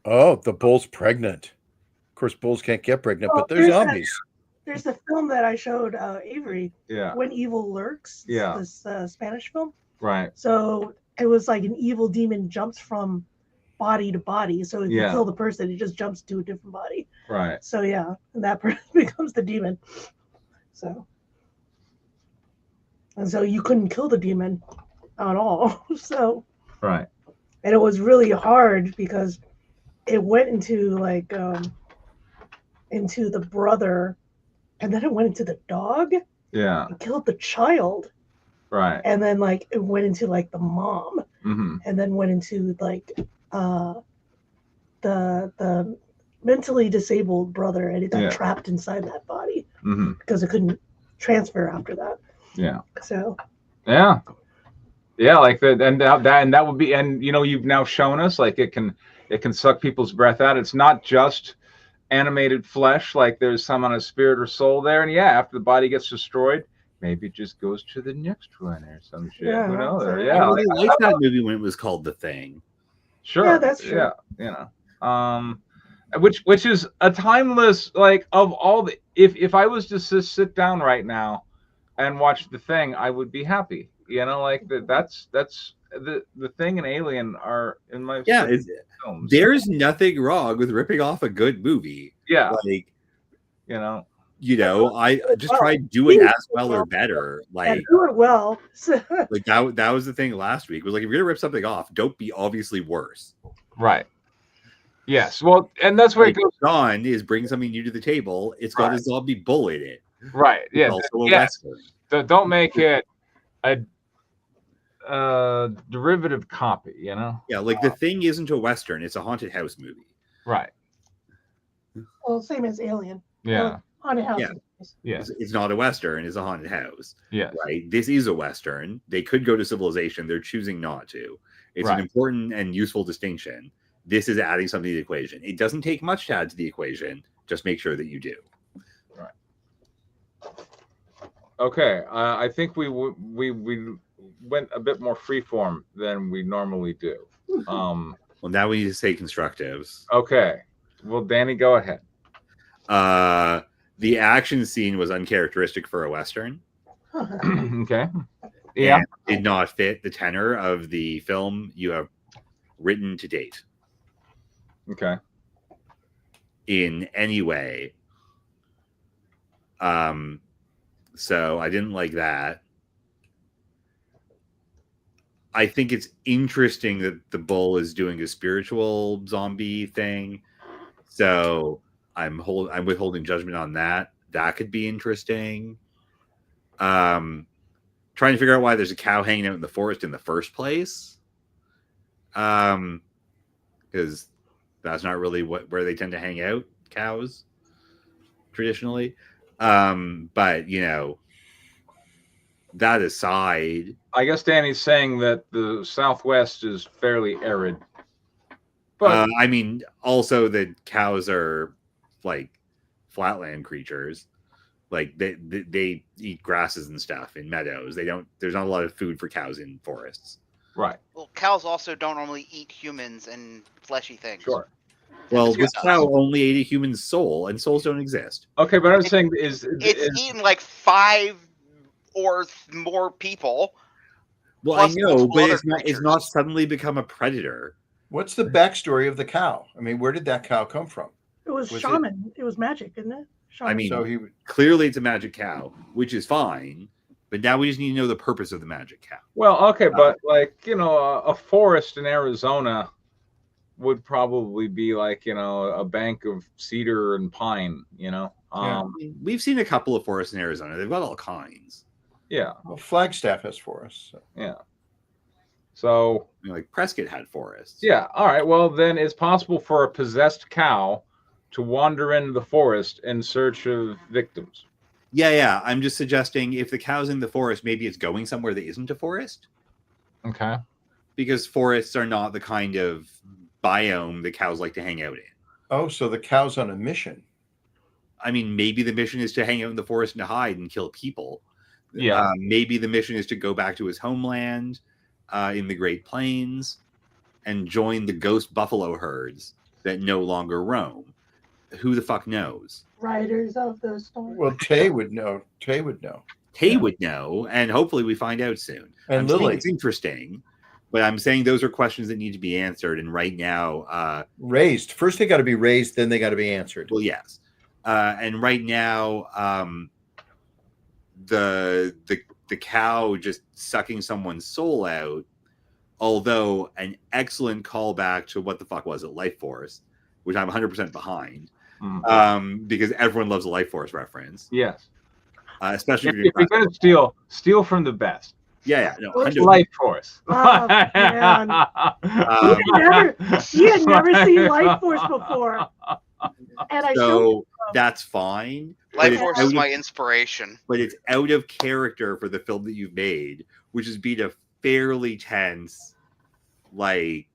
Oh, the bull's pregnant. Of course, bulls can't get pregnant, but they're zombies. There's the film that I showed Avery, yeah, When Evil Lurks, this Spanish film. Right. So it was like an evil demon jumps from body to body. So if you kill the person, it just jumps to a different body. Right. So, yeah, and that person becomes the demon. And so you couldn't kill the demon at all. So right, and it was really hard because it went into like into the brother, and then it went into the dog. Yeah, and killed the child. Right, and then like it went into like the mom, and then went into like the mentally disabled brother, and it got trapped inside that body because it couldn't transfer after that. Yeah. So. Yeah. Yeah, like that, and that would be, and you've now shown us like it can suck people's breath out. It's not just animated flesh, like there's some on a spirit or soul there, and after the body gets destroyed, maybe it just goes to the next one or some shit. Who knows? I really liked that movie when it was called The Thing. Sure. Yeah, that's true. Yeah, which is a timeless, like, of all the, if I was to just sit down right now and watch The Thing, I would be happy. Like that's the Thing and Alien are in my films. There's nothing wrong with ripping off a good movie. Yeah, like I just tried doing as well or better. Like do it well. Like that was the thing last week. Was like, if you're gonna rip something off, don't be obviously worse. Right. Yes. Well, and that's where it goes. John is bringing something new to the table. It's got a zombie bull in it. Right. Yeah. Also a Western. Don't make it a derivative copy, Yeah, like The Thing isn't a Western, it's a haunted house movie. Right. Well, same as Alien. Yeah. Haunted house. Yeah. Yes. It's not a Western, it's a haunted house. Yes. Right? This is a Western. They could go to civilization. They're choosing not to. It's an important and useful distinction. This is adding something to the equation. It doesn't take much to add to the equation. Just make sure that you do. Right. Okay. I think we went a bit more freeform than we normally do. Well, now we need to say constructives. Okay. Well, Danny, go ahead. The action scene was uncharacteristic for a Western. Okay. Yeah. And did not fit the tenor of the film you have written to date. Okay. In any way. So I didn't like that. I think it's interesting that the bull is doing a spiritual zombie thing. So I'm withholding judgment on that. That could be interesting. Trying to figure out why there's a cow hanging out in the forest in the first place. Because that's not really where they tend to hang out, cows, traditionally. But you know, that aside, I guess Danny's saying that the Southwest is fairly arid. But I mean, also that cows are like flatland creatures. Like they eat grasses and stuff in meadows. There's not a lot of food for cows in forests. Right. Well, cows also don't normally eat humans and fleshy things. Sure. Well, this cow only ate a human soul, and souls don't exist. Okay, but I'm saying it's eaten like 5 or more people. Well, I know, but it's not suddenly become a predator. What's the backstory of the cow? I mean, where did that cow come from? It was shaman. It was magic, isn't it? Shaman. I mean, clearly it's a magic cow, which is fine. But now we just need to know the purpose of the magic cow. Well, okay, but like, you know, a forest in Arizona would probably be like, you know, a bank of cedar and pine, you know. We've seen a couple of forests in Arizona. They've got all kinds. Yeah. Well, Flagstaff has forests. So. Yeah. So, you know, like Prescott had forests. Yeah. All right. Well, then it's possible for a possessed cow to wander into the forest in search of victims. Yeah. I'm just suggesting if the cow's in the forest, maybe it's going somewhere that isn't a forest. Okay. Because forests are not the kind of biome that cows like to hang out in. Oh, so the cow's on a mission. I mean, maybe the mission is to hang out in the forest and to hide and kill people. Yeah. Maybe the mission is to go back to his homeland in the Great Plains and join the ghost buffalo herds that no longer roam. Who the fuck knows? Writers of the story. Well, Tay would know. Tay would know. Tay would know, and hopefully we find out soon. And Lily, it's interesting, but I'm saying those are questions that need to be answered. And right now, raised first, they got to be raised, then they got to be answered. Well, yes, and right now, the cow just sucking someone's soul out. Although an excellent callback to what the fuck was it, Life Force, which I'm 100% behind. Because everyone loves a Life Force reference. Yes. Especially if you're going to steal from the best. Yeah. No, Life Force. Oh, man. He had never seen Life Force before. And that's fine. Life Force is my inspiration. But it's out of character for the film that you've made, which is being a fairly tense, like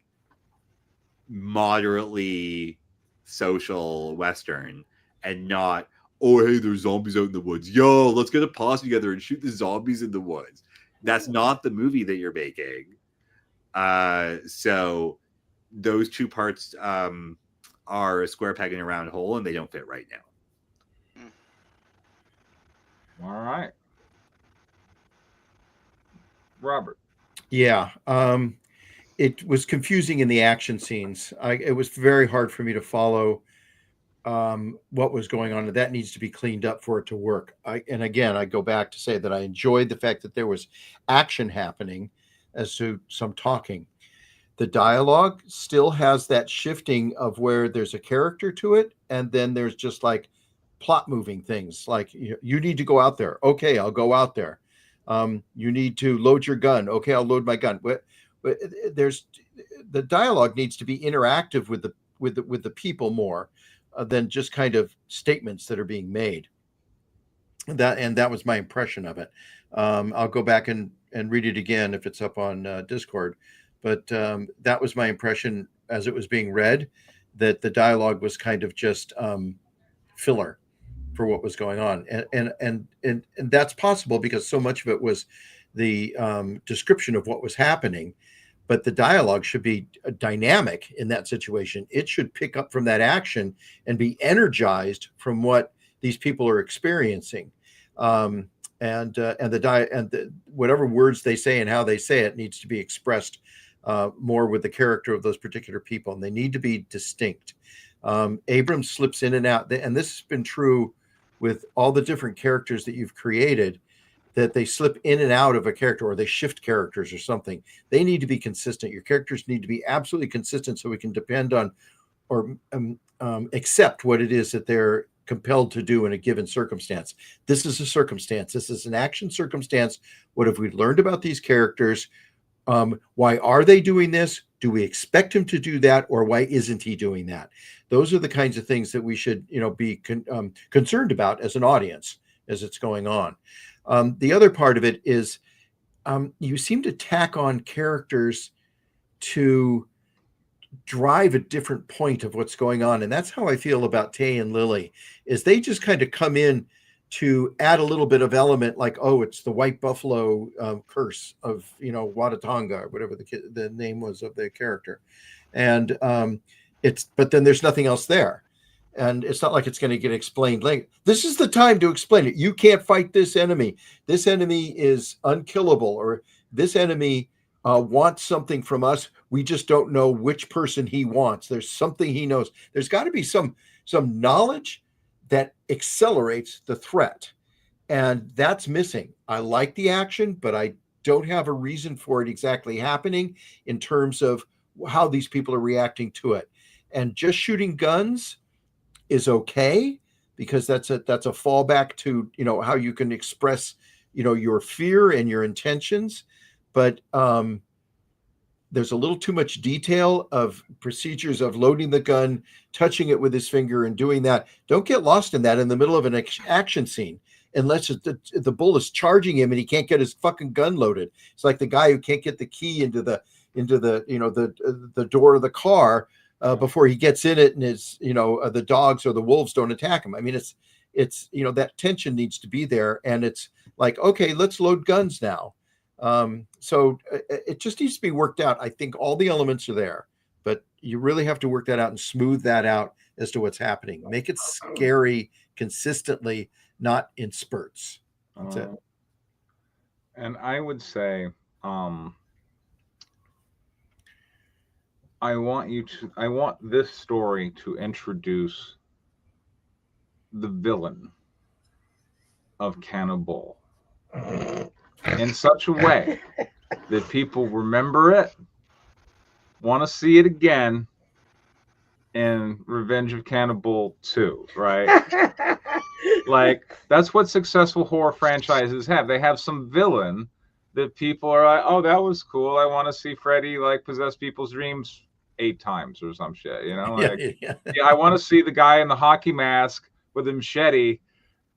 moderately social Western, and not, oh hey, there's zombies out in the woods. Yo, let's get a posse together and shoot the zombies in the woods. That's not the movie that you're making. So those two parts are a square peg in a round hole, and they don't fit right now. All right. Robert. Yeah. It was confusing in the action scenes. It was very hard for me to follow what was going on, and that needs to be cleaned up for it to work. And again, I go back to say that I enjoyed the fact that there was action happening as to some talking. The dialogue still has that shifting of where there's a character to it, and then there's just like plot moving things. Like, you need to go out there. Okay, I'll go out there. You need to load your gun. Okay, I'll load my gun. But there's the dialogue needs to be interactive with the people more than just kind of statements that are being made. that was my impression of it. I'll go back and read it again if it's up on Discord, but that was my impression as it was being read, that the dialogue was kind of just filler for what was going on, and that's possible because so much of it was the description of what was happening. But the dialogue should be dynamic in that situation. It should pick up from that action and be energized from what these people are experiencing, and whatever words they say and how they say it needs to be expressed more with the character of those particular people, and they need to be distinct. Abrams slips in and out, and this has been true with all the different characters that you've created, that they slip in and out of a character, or they shift characters or something. They need to be consistent. Your characters need to be absolutely consistent so we can depend on or accept what it is that they're compelled to do in a given circumstance. This is a circumstance. This is an action circumstance. What have we learned about these characters? Why are they doing this? Do we expect him to do that, or why isn't he doing that? Those are the kinds of things that we should, be concerned about as an audience as it's going on. The other part of it is you seem to tack on characters to drive a different point of what's going on. And that's how I feel about Tay and Lily, is they just kind of come in to add a little bit of element, like, oh, it's the white buffalo curse of, Watatonga, or whatever the name was of the character. And but then there's nothing else there. And it's not like it's going to get explained later. This is the time to explain it. You can't fight this enemy. This enemy is unkillable, or this enemy wants something from us. We just don't know which person he wants. There's something he knows. There's got to be some knowledge that accelerates the threat. And that's missing. I like the action, but I don't have a reason for it exactly happening in terms of how these people are reacting to it. And just shooting guns is okay, because that's a fallback to how you can express your fear and your intentions, but there's a little too much detail of procedures of loading the gun, touching it with his finger, and doing that. Don't get lost in that in the middle of an action scene, unless the bull is charging him and he can't get his fucking gun loaded. It's like the guy who can't get the key into the the door of the car before he gets in it, and the dogs or the wolves don't attack him. I mean, it's that tension needs to be there, and it's like, okay, let's load guns now. So it just needs to be worked out. I think all the elements are there, but you really have to work that out and smooth that out as to what's happening. Make it scary consistently, not in spurts. That's it. And I would say, I want this story to introduce the villain of Cannibal in such a way that people remember it, want to see it again in Revenge of Cannibal 2, right? Like, that's what successful horror franchises have. They have some villain that people are like, oh, that was cool. I want to see Freddy possess people's dreams 8 times or some shit, yeah, I want to see the guy in the hockey mask with a machete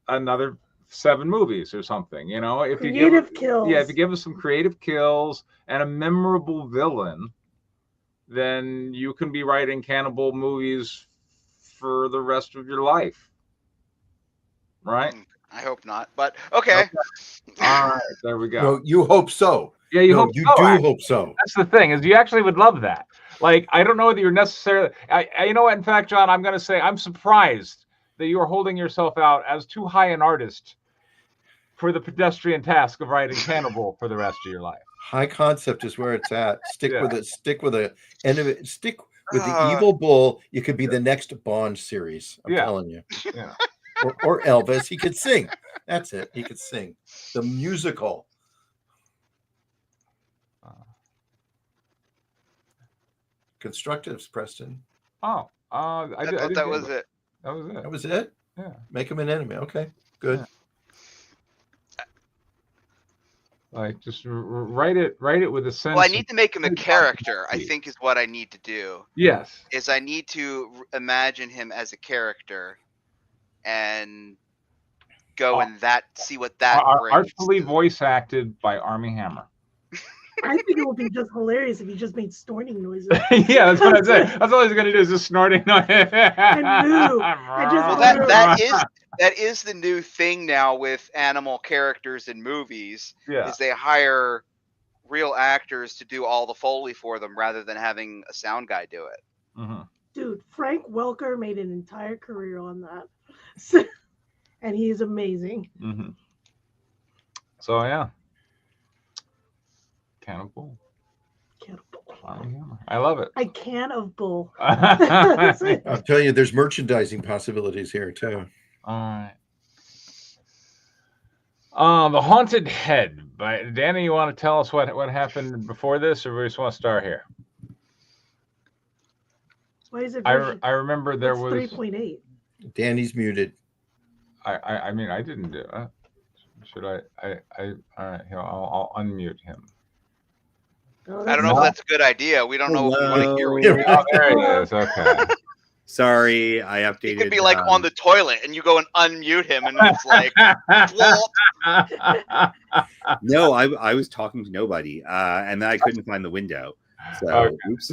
another 7 movies or something, if creative kills. Yeah, if you give us some creative kills and a memorable villain, then you can be writing cannibal movies for the rest of your life, right? I hope not, but okay. All right, there we go. No, you hope so. Yeah, you hope you so, do actually. Hope so. That's the thing, is you actually would love that. Like, I don't know that you're necessarily. You know what? In fact, John, I'm going to say I'm surprised that you are holding yourself out as too high an artist for the pedestrian task of writing Cannibal for the rest of your life. High concept is where it's at. Stick with the evil bull. You could be the next Bond series. I'm telling you. Yeah. Or Elvis. He could sing. That's it. He could sing. The musical. Constructives, Preston. Oh, I thought that was it. That was it. That was it? Yeah. Make him an enemy. Okay, good. Yeah. Like, just write it with a sense. Well, I need to make him a character, I think, is what I need to do. Yes. Is I need to imagine him as a character, and go and see what that brings. Artfully voice acted by Armie Hammer. I think it would be just hilarious if he just made snorting noises. Yeah, that's what I said. That's all he's gonna do is just snorting noise. And move. That is the new thing now with animal characters in movies. Yeah. Is they hire real actors to do all the Foley for them rather than having a sound guy do it. Mm-hmm. Dude, Frank Welker made an entire career on that. And he's amazing. Mm-hmm. So yeah. Can of bull. I love it. I can of bull. I'll tell you, there's merchandising possibilities here too. All right. The Haunted Head. By Danny, you want to tell us what happened before this, or we just want to start here? Why is it? I remember there was 3.8. Danny's muted. I mean, I didn't do it. Should I? All right. I'll unmute him. I don't know if that's a good idea. We don't know if we want to hear what you're Oh, there he is. Okay. Sorry, I updated. He could be like on the toilet, and you go and unmute him, and it's like, no, I was talking to nobody, and then I couldn't find the window. So, Okay. Oops.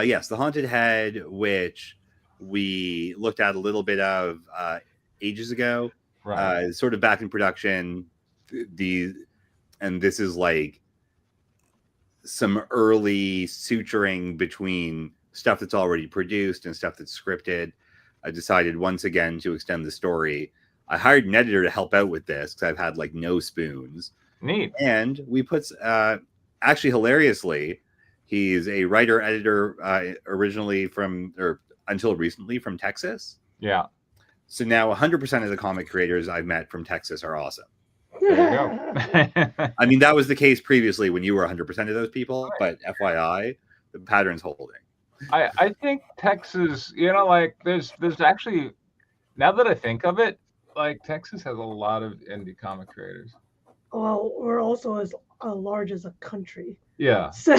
Yes, the Haunted Head, which we looked at a little bit of ages ago, Right. Sort of back in production. And this is like some early suturing between stuff that's already produced and stuff that's scripted. I decided once again to extend the story. I hired an editor to help out with this because I've had like no spoons. Neat. And we put, actually hilariously, he's a writer editor originally from, or until recently, from Texas. Yeah. So now 100% of the comic creators I've met from Texas are awesome. There you go. I mean, that was the case previously when you were 100% of those people, but FYI, the pattern's holding. I think Texas, like there's actually, now that I think of it, like Texas has a lot of indie comic creators. Well, we're also as large as a country. Yeah. So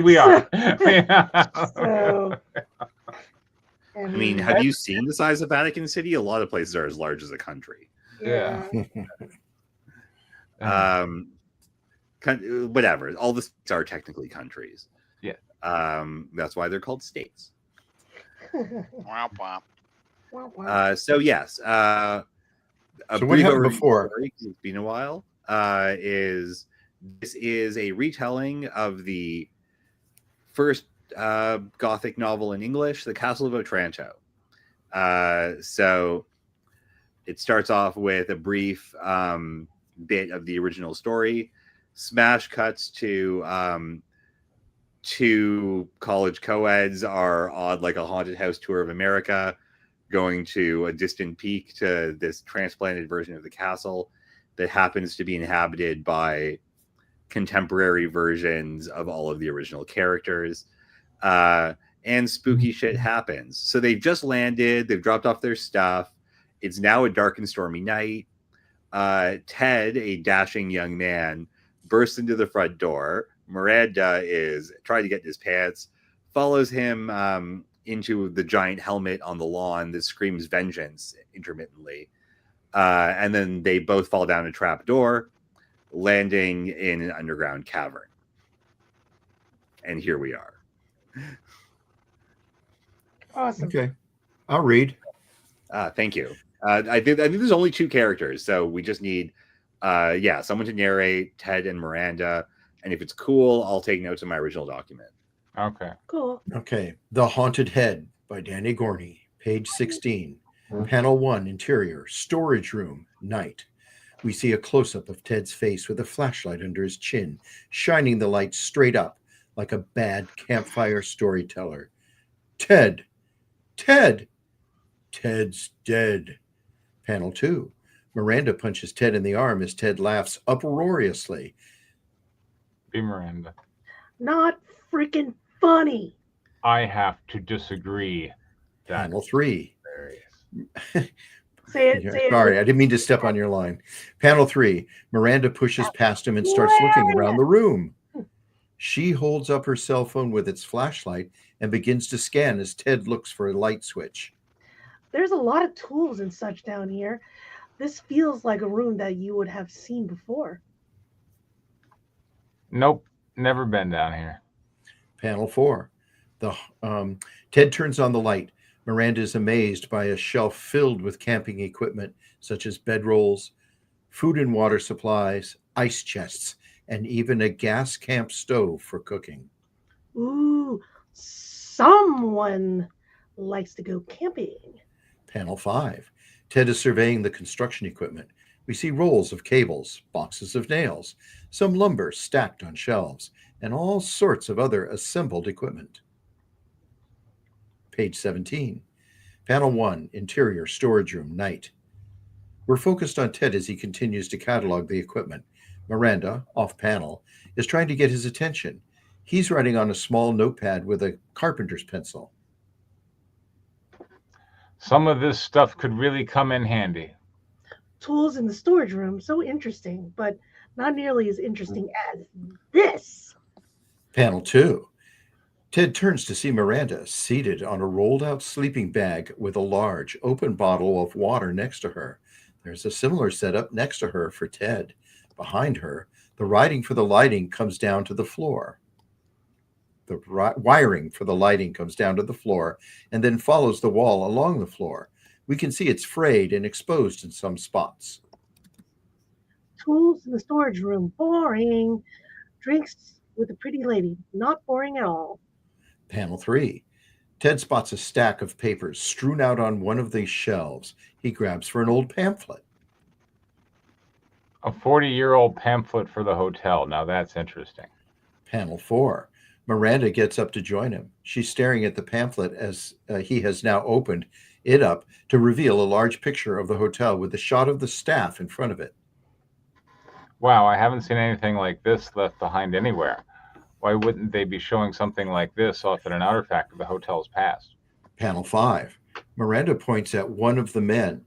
we are. So, I mean, have you seen the size of Vatican City? A lot of places are as large as a country. Yeah. Whatever. All the states are technically countries. Yeah. That's why they're called states. Womp yes. So what happened before? It's been a while. This is a retelling of the first Gothic novel in English, The Castle of Otranto. So it starts off with a brief bit of the original story. Smash cuts to two college co-eds are on like a haunted house tour of America, going to a distant peak to this transplanted version of the castle that happens to be inhabited by contemporary versions of all of the original characters. And spooky shit happens. So they've just landed, they've dropped off their stuff. It's now a dark and stormy night. Ted, a dashing young man, bursts into the front door. Miranda is trying to get in his pants, follows him into the giant helmet on the lawn that screams vengeance intermittently. And then they both fall down a trap door, landing in an underground cavern. And here we are. Awesome. Okay. I'll read. Thank you. I think there's only two characters, so we just need someone to narrate, Ted and Miranda. And if it's cool, I'll take notes in my original document. Okay. Cool. Okay. The Haunted Head by Danny Gorney, page 16. Panel 1, interior, storage room, night. We see a close-up of Ted's face with a flashlight under his chin, shining the light straight up like a bad campfire storyteller. Ted! Ted! Ted's dead. Panel 2. Miranda punches Ted in the arm as Ted laughs uproariously. Be Miranda. Not freaking funny. I have to disagree. Panel 3. Say it. Sorry, I didn't mean to step on your line. Panel 3. Miranda pushes past him and starts looking around the room. She holds up her cell phone with its flashlight and begins to scan as Ted looks for a light switch. There's a lot of tools and such down here. This feels like a room that you would have seen before. Nope, never been down here. Panel 4. Ted turns on the light. Miranda is amazed by a shelf filled with camping equipment such as bedrolls, food and water supplies, ice chests, and even a gas camp stove for cooking. Ooh, someone likes to go camping. Panel 5. Ted is surveying the construction equipment. We see rolls of cables, boxes of nails, some lumber stacked on shelves, and all sorts of other assembled equipment. Page 17. Panel 1, Interior Storage Room, Night. We're focused on Ted as he continues to catalog the equipment. Miranda, off panel, is trying to get his attention. He's writing on a small notepad with a carpenter's pencil. Some of this stuff could really come in handy. Tools in the storage room, so interesting, but not nearly as interesting as this. Panel 2. Ted turns to see Miranda seated on a rolled-out sleeping bag with a large, open bottle of water next to her. There's a similar setup next to her for Ted. Behind her, the wiring for the lighting comes down to the floor. The wiring for the lighting comes down to the floor and then follows the wall along the floor. We can see it's frayed and exposed in some spots. Tools in the storage room, boring. Drinks with a pretty lady, not boring at all. Panel 3. Ted spots a stack of papers strewn out on one of these shelves. He grabs for an old pamphlet. A 40-year-old pamphlet for the hotel. Now that's interesting. Panel 4. Miranda gets up to join him. She's staring at the pamphlet as he has now opened it up to reveal a large picture of the hotel with a shot of the staff in front of it. Wow, I haven't seen anything like this left behind anywhere. Why wouldn't they be showing something like this off at an artifact of the hotel's past? Panel 5. Miranda points at one of the men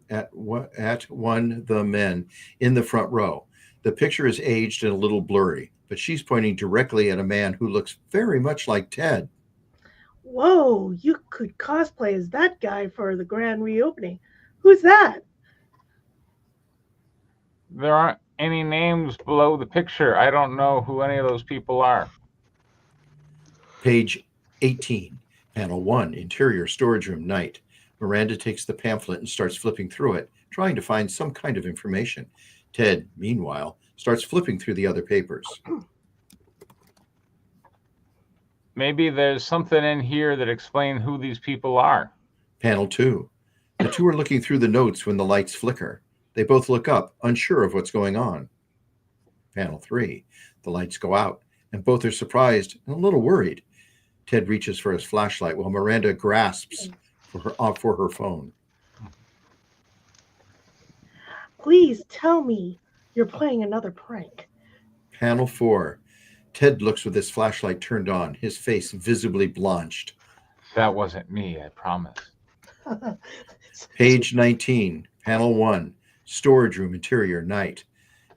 in the front row. The picture is aged and a little blurry, but she's pointing directly at a man who looks very much like Ted. Whoa, you could cosplay as that guy for the grand reopening. Who's that? There aren't any names below the picture. I don't know who any of those people are. Page 18, Panel 1, Interior Storage Room, Night. Miranda takes the pamphlet and starts flipping through it, trying to find some kind of information. Ted, meanwhile, starts flipping through the other papers. Maybe there's something in here that explains who these people are. Panel 2. The two are looking through the notes when the lights flicker. They both look up, unsure of what's going on. Panel 3. The lights go out, and both are surprised and a little worried. Ted reaches for his flashlight while Miranda grasps for her phone. Please tell me you're playing another prank. Panel 4. Ted looks with his flashlight turned on, his face visibly blanched. That wasn't me, I promise. Page 19, Panel 1, Storage Room, Interior, Night.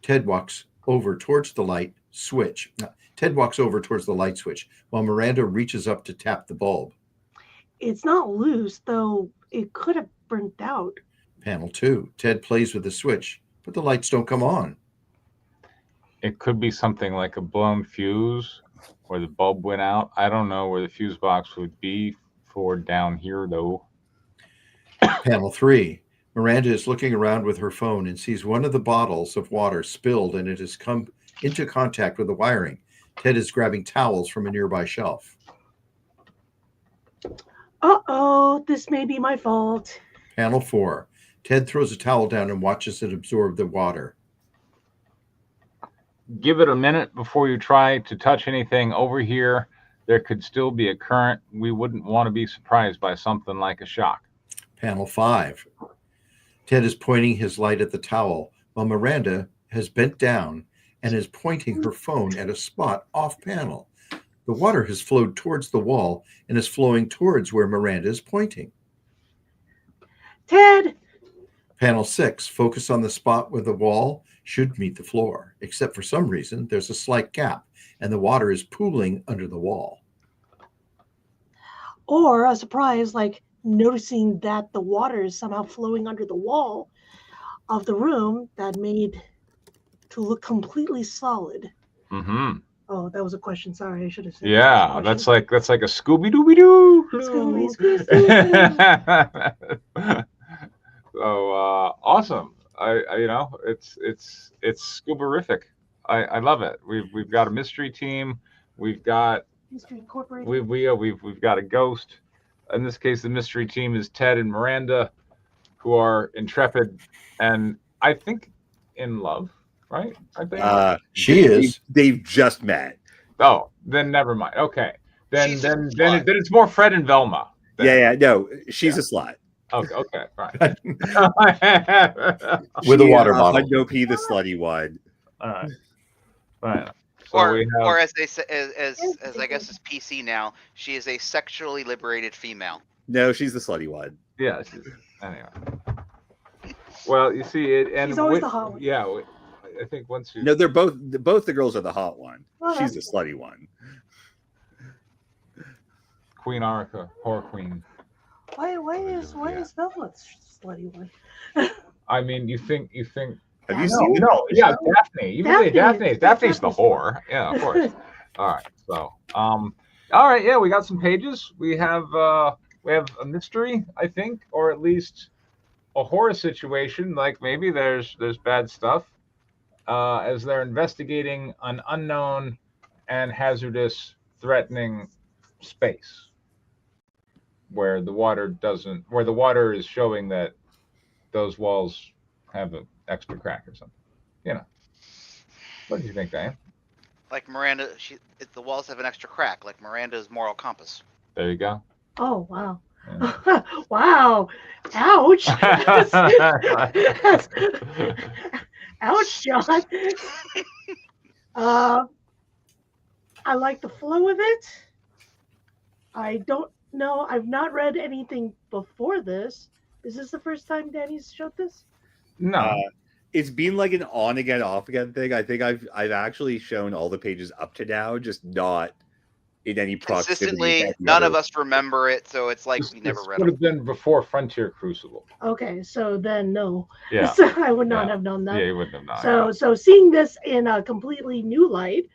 Ted walks over towards the light switch. Ted walks over towards the light switch while Miranda reaches up to tap the bulb. It's not loose, though it could have burnt out. Panel 2. Ted plays with the switch, but the lights don't come on. It could be something like a blown fuse or the bulb went out. I don't know where the fuse box would be for down here, though. Panel 3. Miranda is looking around with her phone and sees one of the bottles of water spilled and it has come into contact with the wiring. Ted is grabbing towels from a nearby shelf. Uh-oh, this may be my fault. Panel 4. Ted throws a towel down and watches it absorb the water. Give it a minute before you try to touch anything over here. There could still be a current. We wouldn't want to be surprised by something like a shock. Panel 5. Ted is pointing his light at the towel while Miranda has bent down and is pointing her phone at a spot off panel. The water has flowed towards the wall and is flowing towards where Miranda is pointing. Ted! Panel 6. Focus on the spot where the wall should meet the floor, except for some reason there's a slight gap and the water is pooling under the wall. Or a surprise like noticing that the water is somehow flowing under the wall of the room that made to look completely solid. Mm-hmm. Oh, that was a question. Sorry, I should have said. Yeah, that's like a Scooby Dooby Doo. Scooby. So awesome! It's scooberific. I love it. We've got a mystery team. We've got Mystery Incorporated. we've got a ghost. In this case, the mystery team is Ted and Miranda, who are intrepid and I think in love. Right? I think she is. They've just met. Oh, then never mind. Okay, then it's more Fred and Velma. Yeah. No, she's a slut. Okay, fine. With a water bottle. No P, the slutty one. All right. Fine. So or as they say, as I guess is PC now, she is a sexually liberated female. No, she's the slutty one. Yeah. Anyway. Well, you see it, and she's always the hot one. Yeah. I think once you... No, they're both the girls are the hot one. Oh, she's the slutty one. Queen Arica, horror queen. Why is Velma slutty one? I mean, you think have you seen it? No, yeah, Daphne. You say Daphne's the whore. Yeah, of course. All right. So all right, yeah, we got some pages. We have a mystery, I think, or at least a horror situation, like maybe there's bad stuff. As they're investigating an unknown and hazardous, threatening space where the water is showing that those walls have an extra crack or something. You know. What do you think, Diane? Like Miranda, the walls have an extra crack, like Miranda's moral compass. There you go. Oh, wow. Yeah. Wow. Ouch. Ouch, John. I like the flow of it. I don't know. I've not read anything before this. Is this the first time Danny's showed this? No. It's been like an on again, off again thing. I think I've actually shown all the pages up to now, just not in any proximity. Consistently, none of us remember it, so it's like we never read it. Would have been before Frontier Crucible. Okay, so then no. Yeah. So I would not have known that. Yeah, you wouldn't have known. So seeing this in a completely new light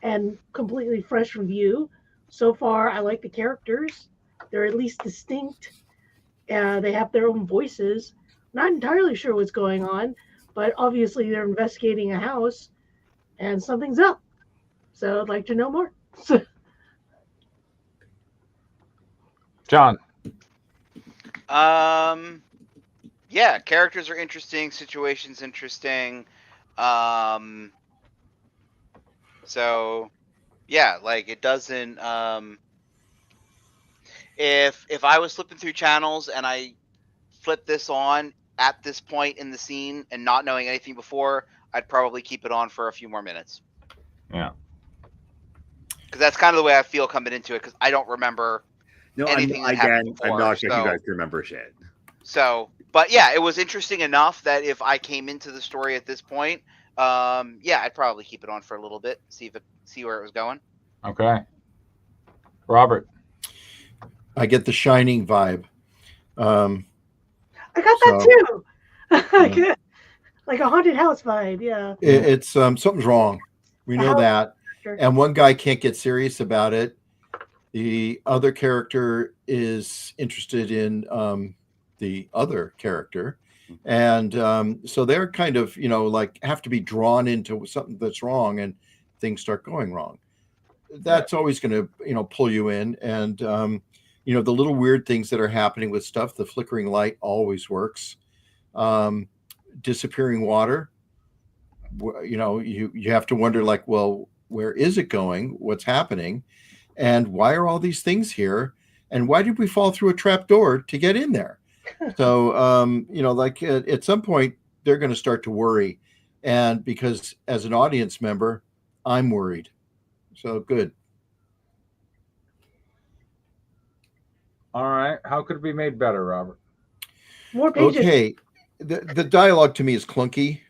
and completely fresh view, so far I like the characters. They're at least distinct. They have their own voices. Not entirely sure what's going on, but obviously they're investigating a house and something's up. So I'd like to know more. John. Yeah, characters are interesting, situations interesting. So yeah, like it doesn't if I was flipping through channels and I flipped this on at this point in the scene and not knowing anything before, I'd probably keep it on for a few more minutes. Yeah. Because that's kind of the way I feel coming into it, because I don't remember anything that happened before. I'm not sure you guys remember shit. So, but yeah, it was interesting enough that if I came into the story at this point, yeah, I'd probably keep it on for a little bit, see where it was going. Okay. Robert. I get the Shining vibe. I got that too. Like a haunted house vibe, yeah. It's something's wrong. We know that. And one guy can't get serious about it. The other character is interested in the other character. And so they're kind of, like have to be drawn into something that's wrong and things start going wrong. That's always going to, pull you in. And, the little weird things that are happening with stuff, the flickering light always works. Disappearing water, you have to wonder like, well, where is it going? What's happening? And why are all these things here? And why did we fall through a trap door to get in there? So, like at some point they're going to start to worry. And because as an audience member, I'm worried. So good. All right. How could it be made better, Robert? More pages. Okay. The dialogue to me is clunky.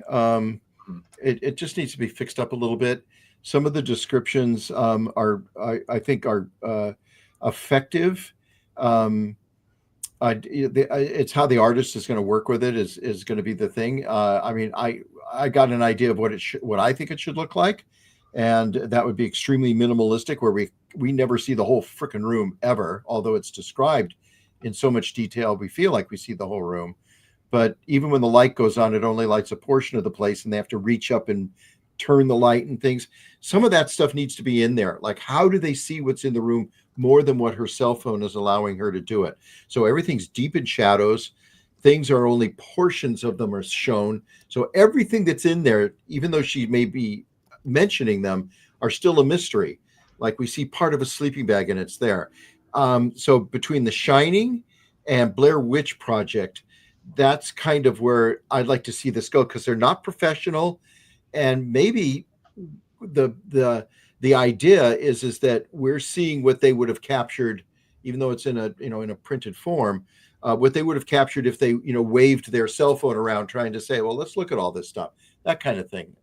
It just needs to be fixed up a little bit. Some of the descriptions I think are effective. It's how the artist is going to work with it is going to be the thing. I mean, I got an idea of what I think it should look like, and that would be extremely minimalistic, where we never see the whole freaking room ever, although it's described in so much detail. We feel like we see the whole room, but even when the light goes on, it only lights a portion of the place, and they have to reach up and turn the light and things. Some of that stuff needs to be in there. Like, how do they see what's in the room more than what her cell phone is allowing her to do it? So everything's deep in shadows. Things are only portions of them are shown. So everything that's in there, even though she may be mentioning them, are still a mystery. Like, we see part of a sleeping bag and it's there. So between The Shining and Blair Witch Project, that's kind of where I'd like to see this go, because they're not professional. And maybe the idea is that we're seeing what they would have captured, even though it's in a printed form, what they would have captured if they waved their cell phone around trying to say, well, let's look at all this stuff, that kind of thing.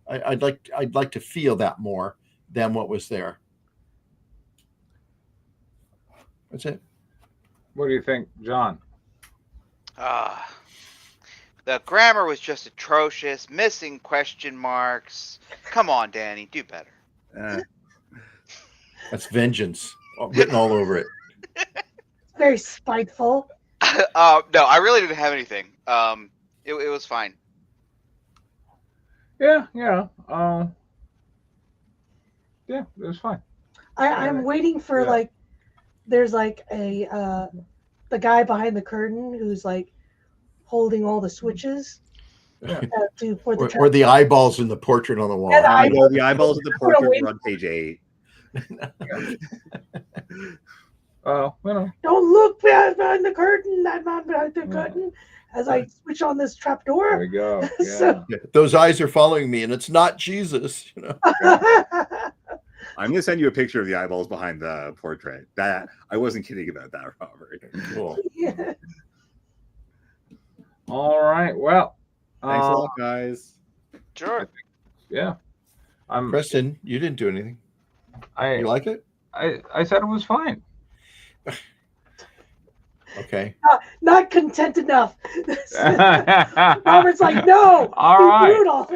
I'd like to feel that more than what was there. That's it. What do you think, John? The grammar was just atrocious, missing question marks. Come on, Danny, do better. That's vengeance written all over it. Very spiteful. No, I really didn't have anything. It was fine. Yeah, it was fine. I'm waiting for there's the guy behind the curtain who's holding all the switches or the eyeballs in the portrait on the wall. Yeah, the eyeballs in the portrait were on page 8. Don't look behind the curtain. I'm not behind the curtain. As I switch on this trap door. There we go. Yeah. So, those eyes are following me, and it's not Jesus. I'm gonna send you a picture of the eyeballs behind the portrait. That I wasn't kidding about that, Robert. Cool. Yeah. All right. Well, thanks a lot, guys. Sure. Yeah. Preston, you didn't do anything. You like it? I said it was fine. Okay. Not content enough. Robert's like, no. All right. Brutal.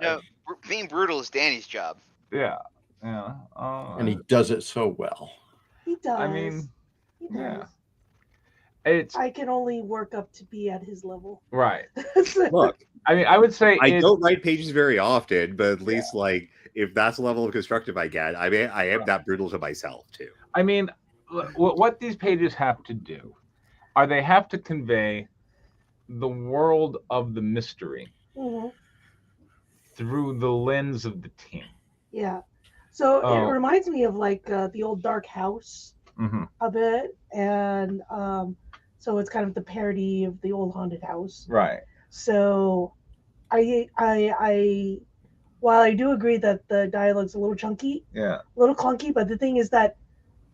Yeah. Being brutal is Danny's job. Yeah. And he does it so well. He does. I mean, he does. Yeah. I can only work up to be at his level. Right. Look, I mean, I would say I don't write pages very often, but at least if that's the level of constructive I get, I mean, I am that brutal to myself too. I mean, what these pages have to do are they have to convey the world of the mystery through the lens of the team. Yeah. So it reminds me of the old Dark House a bit, and so it's kind of the parody of the old haunted house. Right. So I while I do agree that the dialogue's a little chunky, a little clunky, but the thing is that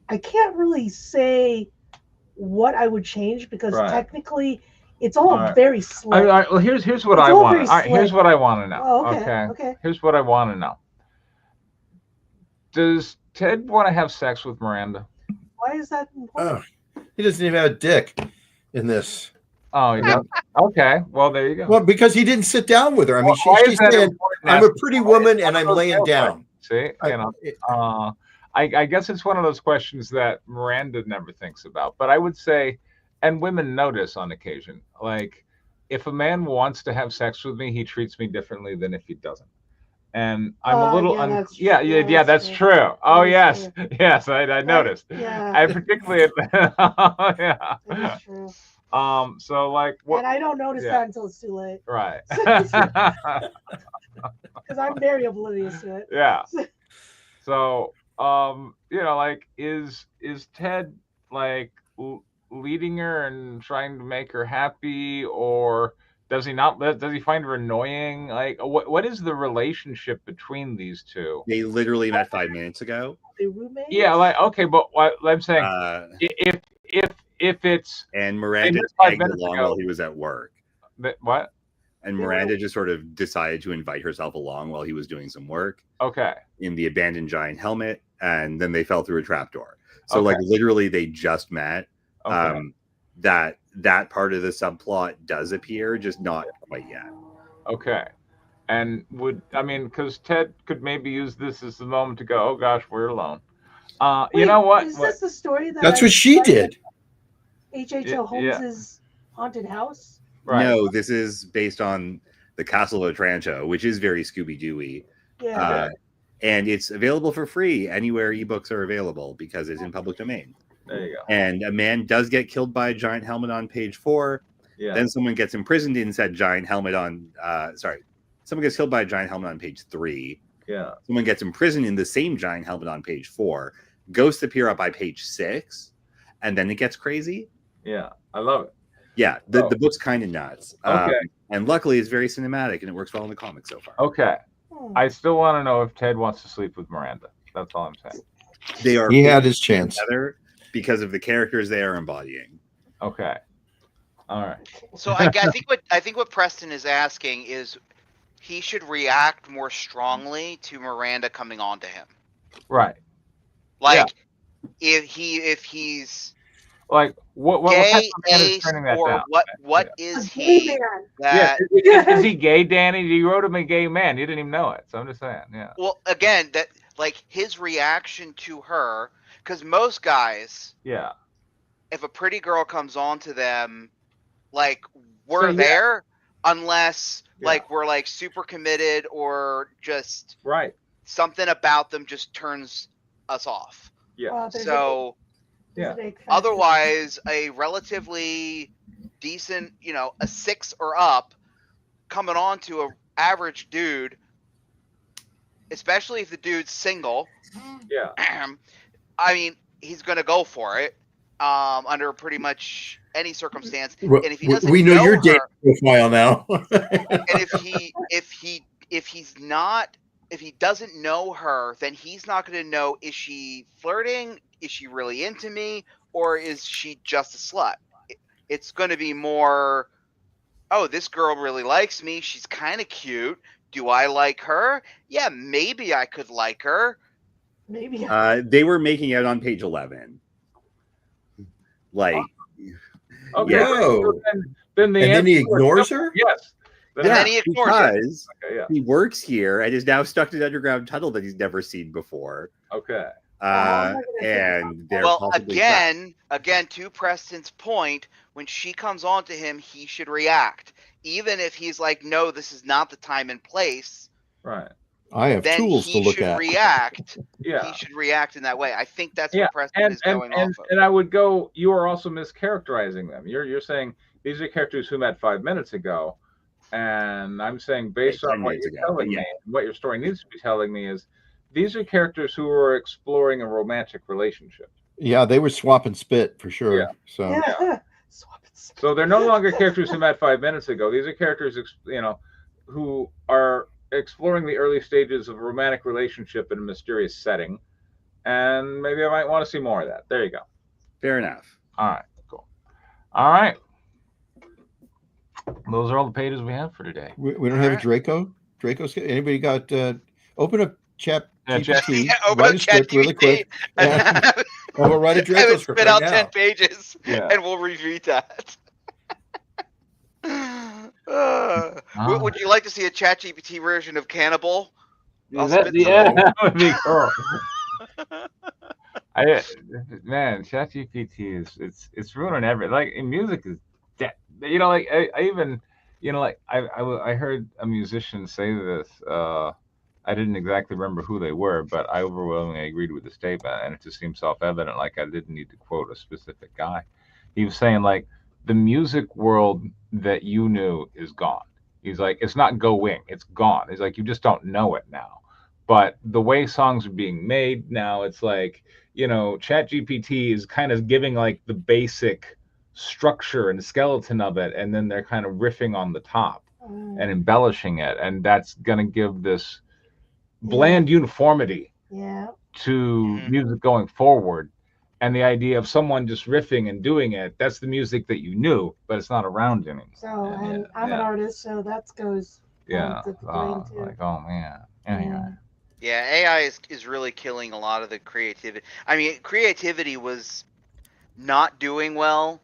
I can't really say what I would change because technically it's all very slick. Well, here's what I want. Here's what I want to know. Oh, okay. Here's what I want to know. Does Ted want to have sex with Miranda? Why is that important? He doesn't even have a dick in this. Oh, he does? Okay. Well, there you go. Well, because he didn't sit down with her. I mean, she said, "I'm a pretty woman and I'm laying down." See, I guess it's one of those questions that Miranda never thinks about. But I would say, and women notice on occasion, if a man wants to have sex with me, he treats me differently than if he doesn't. And I'm a little, that's true. Oh, yes, yes, I noticed. Yeah. I particularly, yeah. That's true. So what? And I don't notice that until it's too late. Right. Because I'm very oblivious to it. Yeah. So, is Ted leading her and trying to make her happy, or does he not? Does he find her annoying? What is the relationship between these two? They literally met 5 minutes ago. They roommates? Yeah, okay, but what I'm saying, if it's and Miranda tagged along while he was at work. What? And Miranda just sort of decided to invite herself along while he was doing some work. Okay. In the abandoned giant helmet, and then they fell through a trapdoor. So like literally they just met. That part of the subplot does appear, just not quite yet. Okay. And because Ted could maybe use this as the moment to go, oh gosh, we're alone. You know what? Is this the story That's what she did? H.H.O. Holmes's haunted house? Right. No, this is based on the Castle of Otranto, which is very Scooby-Dooey. Yeah. And it's available for free anywhere ebooks are available because it's in public domain. There you go. And a man does get killed by a giant helmet on page 4. Yeah. Then someone gets imprisoned in said giant helmet on someone gets killed by a giant helmet on page 3. Yeah. Someone gets imprisoned in the same giant helmet on page 4. Ghosts appear up by page 6, and then it gets crazy. Yeah, I love it. Yeah, the book's kind of nuts. Okay. And luckily it's very cinematic and it works well in the comics so far. Okay. I still want to know if Ted wants to sleep with Miranda. That's all I'm saying. He had his chance together because of the characters they are embodying. Okay. All right. So I think what Preston is asking is he should react more strongly to Miranda coming on to him. Right. Like if he's like what gay, type of man is turning that or down? what is he? Is he gay, Danny? You wrote him a gay man. You didn't even know it. So I'm just saying. Yeah. Well, again, that like his reaction to her, because most guys, if a pretty girl comes on to them, like we're there, unless like we're like super committed or just something about them just turns us off. Yeah. So otherwise, a relatively decent, a 6 or up, coming on to a average dude, especially if the dude's single. Yeah. I mean, he's gonna go for it under pretty much any circumstance. And if he doesn't, we know your date profile now. And if he doesn't know her, then he's not going to know, is she flirting? Is she really into me? Or is she just a slut? It's going to be more, oh, this girl really likes me. She's kind of cute. Do I like her? Yeah, maybe I could like her. Maybe. They were making out on page 11. Like, okay. So then he ignores her? Yes. And then he ignores her. Because he works here and is now stuck in an underground tunnel that he's never seen before. Okay. And they're again, to Preston's point, when she comes on to him, he should react. Even if he's like, no, this is not the time and place. Right. I have tools to look at. React. Yeah. He should react in that way. I think that's what Preston is going off of. And I would go, you are also mischaracterizing them. You're saying these are characters who met 5 minutes ago. And I'm saying, based on what you're telling me, what your story needs to be telling me is these are characters who are exploring a romantic relationship. Yeah, they were swapping spit for sure. Yeah. So they're no longer characters who met 5 minutes ago. These are characters, who are exploring the early stages of a romantic relationship in a mysterious setting. And maybe I might want to see more of that. There you go. Fair enough. All right, cool. All right. Those are all the pages we have for today. We don't have a Draco. Draco's. Anybody got? Open up Chat GPT. Write a script really quick. And we'll write a Draco script. Spit out 10 pages, and we'll review that. Would you like to see a ChatGPT version of Cannibal? That would be cool. Man, ChatGPT it's ruining everything. Like music is dead. I heard a musician say this. I didn't exactly remember who they were, but I overwhelmingly agreed with the statement, and it just seemed self-evident. Like I didn't need to quote a specific guy. He was saying like the music world that you knew is gone. He's like, it's not going, it's gone. He's like, you just don't know it now. But the way songs are being made now, it's like, ChatGPT is kind of giving like the basic structure and skeleton of it, and then they're kind of riffing on the top and embellishing it, and that's going to give this bland uniformity to music going forward. And the idea of someone just riffing and doing it, that's the music that you knew, but it's not around anymore. So, I'm an artist, so that goes like, oh man. Anyway. Yeah, AI is really killing a lot of the creativity. I mean, creativity was not doing well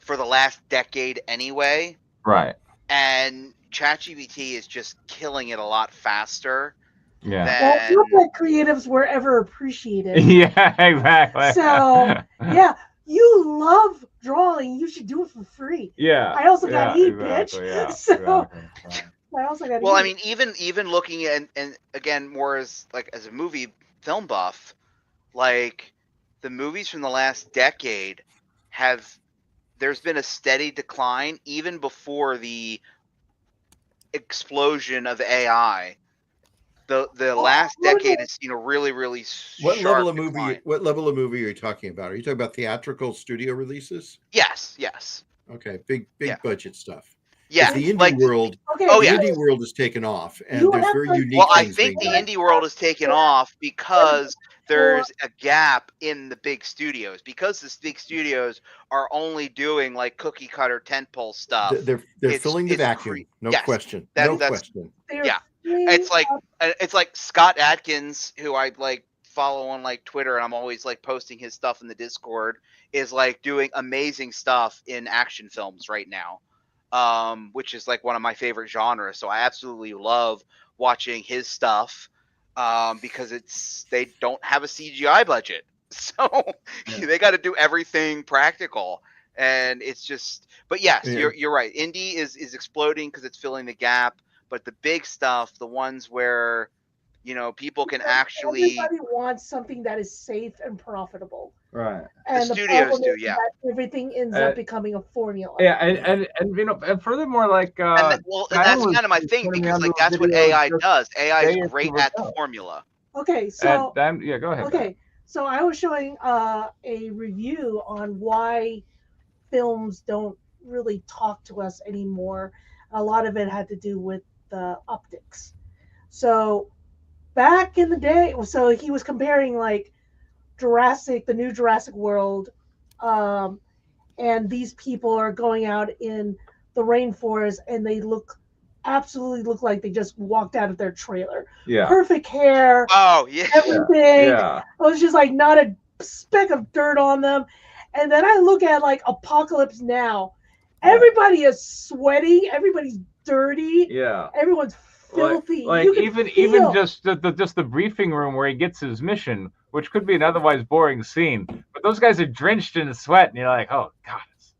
for the last decade anyway. Right. And ChatGPT is just killing it a lot faster. Yeah. Well, it's not that creatives were ever appreciated. Yeah, exactly. So, yeah, you love drawing. You should do it for free. Yeah. I also got heat, exactly, bitch. Yeah, So, exactly. I also got Well, heat. I mean, even looking at and again more as a movie film buff, like the movies from the last decade there's been a steady decline even before the explosion of AI. The last decade has seen a really what sharp level of decline. movie? What level of movie are you talking about? Are you talking about theatrical studio releases? Yes. Okay, big budget stuff. Yeah, the indie world. Okay, the indie world has taken off, and there's very unique Well, I things think being the done. indie world has taken off because there's a gap in the big studios. Because the big studios are only doing like cookie cutter tentpole stuff. They're filling the vacuum. No question. Question. Yeah, it's like Scott Adkins, who I like follow on like Twitter, and I'm always like posting his stuff in the Discord, is like doing amazing stuff in action films right now. Which is like one of my favorite genres. So I absolutely love watching his stuff because they don't have a CGI budget. So they got to do everything practical. And it's just, but yes, you're right. Indie is exploding because it's filling the gap. But the big stuff, the ones where, people can actually. Everybody wants something that is safe and profitable. Right. And the studios do, yeah. Everything ends up becoming a formula. Yeah, and and furthermore, like and that's kind of my thing, because like that's what AI does. AI is great at the formula. Okay, so go ahead. Okay, so I was showing a review on why films don't really talk to us anymore. A lot of it had to do with the optics. So back in the day, so he was comparing like the new Jurassic World, and these people are going out in the rainforest and they absolutely look like they just walked out of their trailer. Yeah. Perfect hair. Oh, yeah. Everything. Yeah. It was just like not a speck of dirt on them. And then I look at like Apocalypse Now. Everybody is sweaty. Everybody's dirty. Yeah. Everyone's filthy. Like even just the briefing room where he gets his mission, which could be an otherwise boring scene, but those guys are drenched in sweat, and you're like, oh god, it's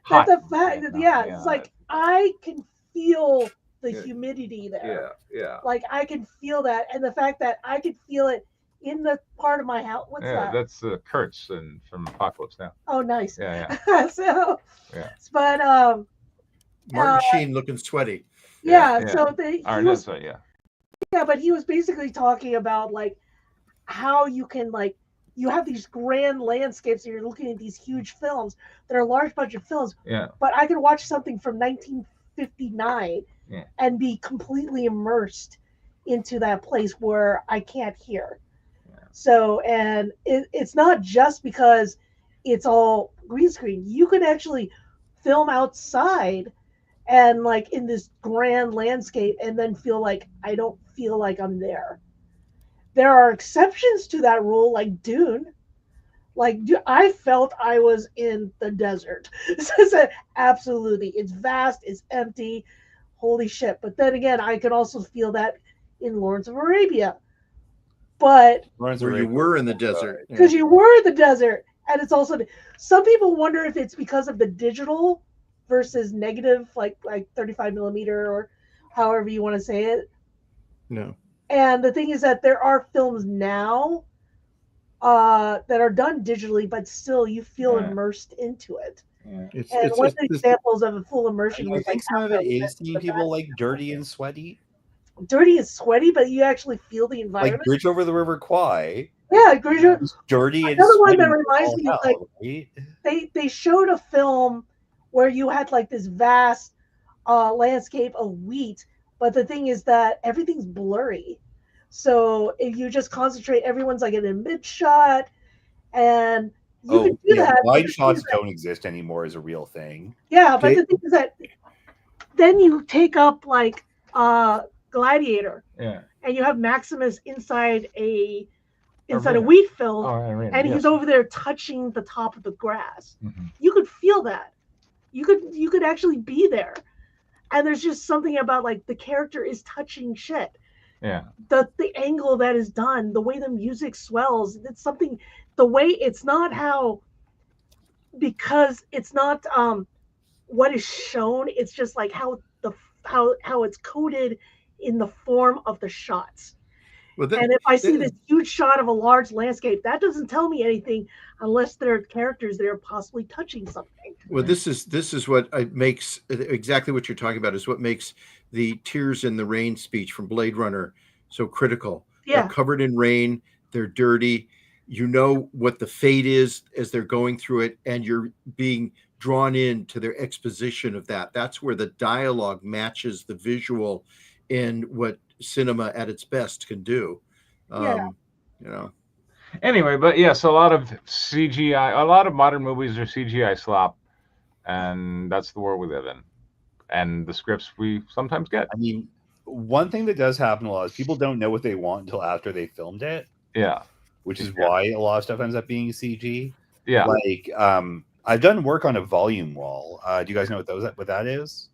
hot. That's the fact that it's like I can feel the humidity there. Yeah. Like I can feel that, and the fact that I can feel it in the part of my house. What's that? That's Kurtz from Apocalypse Now. Oh, nice. Yeah. So, but Martin Sheen looking sweaty. Yeah. So but he was basically talking about like how you can like you have these grand landscapes and you're looking at these huge films that are large budget films. Yeah. But I could watch something from 1959 and be completely immersed into that place where I can't hear. Yeah. So, and it's not just because it's all green screen. You can actually film outside and like in this grand landscape and then feel like I don't feel like I'm there. There are exceptions to that rule, like Dune. Like I felt I was in the desert. So, absolutely, it's vast, it's empty, holy shit. But then again, I could also feel that in Lawrence of Arabia. But where you were in the desert, because you were in the desert, and it's also some people wonder if it's because of the digital versus negative, like 35 millimeter or however you want to say it. No. And the thing is that there are films now that are done digitally, but still you feel immersed into it. Yeah. And one of the examples of a full immersion I think some of it is seeing people like dirty and sweaty. Dirty and sweaty, but you actually feel the environment. Like Bridge Over the River Kwai. Yeah, Bridge Over. Dirty and another sweaty. One that reminds me, like right? they showed a film where you had like this vast landscape of wheat, but the thing is that everything's blurry. So if you just concentrate, everyone's like in a mid shot, and you can do that. Wide shots don't exist anymore as a real thing. Yeah, but the thing is that then you take up like Gladiator. Yeah. and you have Maximus inside a wheat field, and he's over there touching the top of the grass. You could feel that. You could actually be there. And there's just something about like the character is touching shit. Yeah. The angle that is done, the way the music swells, it's something, the way it's not how, because it's not what is shown, it's just like how it's coded in the form of the shots. Well, and if I see this huge shot of a large landscape, that doesn't tell me anything unless there are characters that are possibly touching something. Well, this is what makes exactly what you're talking about is what makes the Tears in the Rain speech from Blade Runner so critical. Yeah. They're covered in rain. They're dirty. You know what the fate is as they're going through it, and you're being drawn into their exposition of that. That's where the dialogue matches the visual in what cinema at its best can do. Yeah. You know. Anyway, but yes, a lot of CGI, a lot of modern movies are CGI slop, and that's the world we live in, and the scripts we sometimes get. I mean, one thing that does happen a lot is people don't know what they want until after they filmed it. Yeah. Which is why a lot of stuff ends up being CG. Yeah. Like, I've done work on a volume wall. Do you guys know what that is?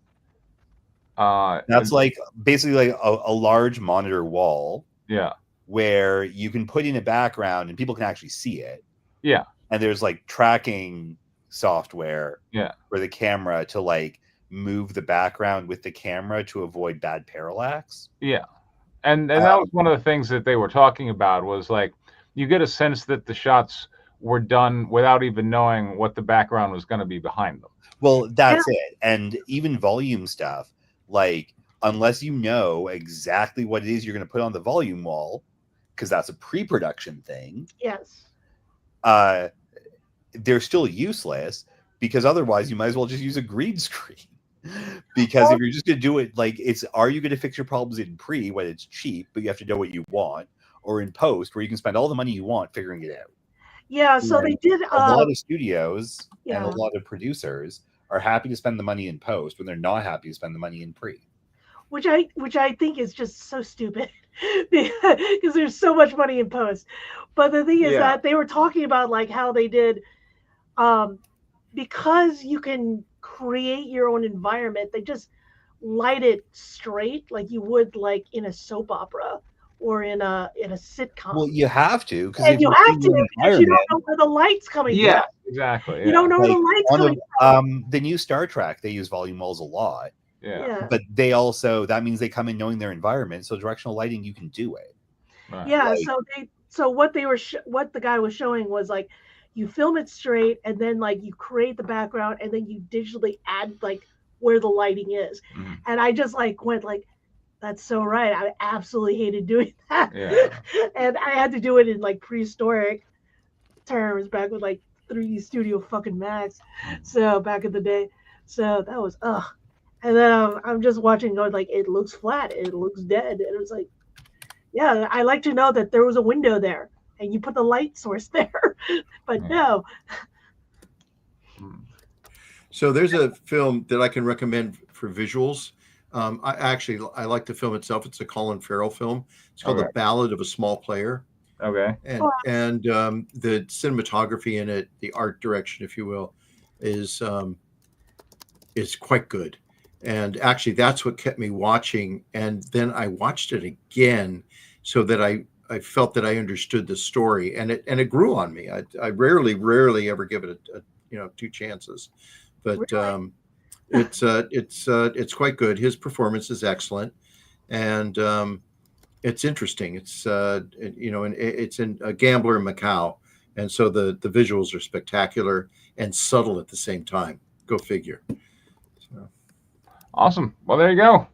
That's like basically like a large monitor wall. Yeah. Where you can put in a background and people can actually see it. Yeah. And there's like tracking software. Yeah. For the camera to like move the background with the camera to avoid bad parallax. Yeah. And that was one of the things that they were talking about was like you get a sense that the shots were done without even knowing what the background was going to be behind them. Well, that's it. And even volume stuff, like unless you know exactly what it is you're going to put on the volume wall, because that's a pre-production thing. Yes. They're still useless because otherwise you might as well just use a green screen. Because if you're just going to do it, like are you going to fix your problems in pre when it's cheap, but you have to know what you want, or in post where you can spend all the money you want figuring it out? Yeah, so they did a lot of studios and a lot of producers are happy to spend the money in post when they're not happy to spend the money in pre. Which I think is just so stupid because there's so much money in post. But the thing is that they were talking about like how they did because you can create your own environment, they just light it straight like you would like in a soap opera or in a sitcom. Well, you have to because you don't know where the light's coming from. Yeah, exactly. Yeah. You don't know where the light's coming from. The new Star Trek, they use volume walls a lot. Yeah. But they also, that means they come in knowing their environment. So directional lighting, you can do it. Right. Yeah. Like, so what the guy was showing was like, you film it straight and then like you create the background and then you digitally add like where the lighting is. Mm-hmm. And I just like went like, that's so right. I absolutely hated doing that. Yeah. And I had to do it in like prehistoric terms back with like 3D Studio fucking Max. So back in the day. So that was And then I'm just watching going like, it looks flat. It looks dead. And it was like, yeah, I like to know that there was a window there and you put the light source there, but no. So there's a film that I can recommend for visuals. I like the film itself. It's a Colin Farrell film. It's called The Ballad of a Small Player. Okay. And the cinematography in it, the art direction, if you will, is quite good. And actually, that's what kept me watching. And then I watched it again so that I felt that I understood the story, and it grew on me. I rarely ever give it a 2 chances, but really? It's quite good. His performance is excellent, and it's interesting. It's and it's in a gambler in Macau, and so the visuals are spectacular and subtle at the same time. Go figure. So. Awesome. Well, there you go.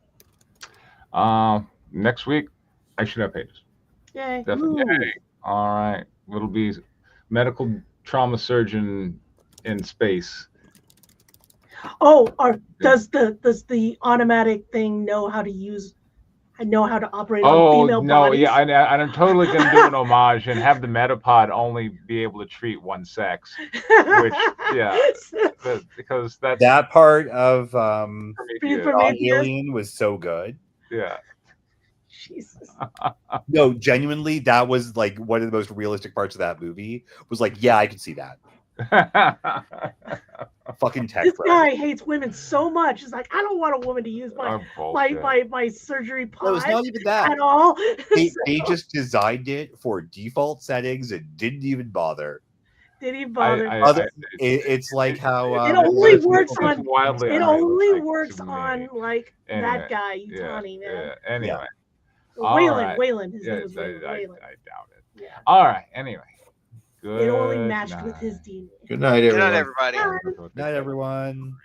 Next week, I should have pages. Yay. Definitely. Yay. All right. It'll be medical trauma surgeon in space. Oh, or does the automatic thing know how to operate on female bodies? Yeah, and I'm totally going to do an homage and have the Metapod only be able to treat one sex, which because that part of Alien was so good. Yeah. Jesus. No, genuinely, that was like one of the most realistic parts of that movie. Was like, yeah, I can see that. Fucking tech. This guy hates women so much. It's like, I don't want a woman to use my surgery pod. No, it's not even that at all. They just designed it for default settings and didn't even bother. Did he bother? It's like how it only works on. It only works on like that guy, Utani, man. Anyway, Wayland. His name was Wayland. I doubt it. Yeah. All right. Anyway, good. It only matched with his demon. Good night, everyone. Good night, everybody. Good night, everyone.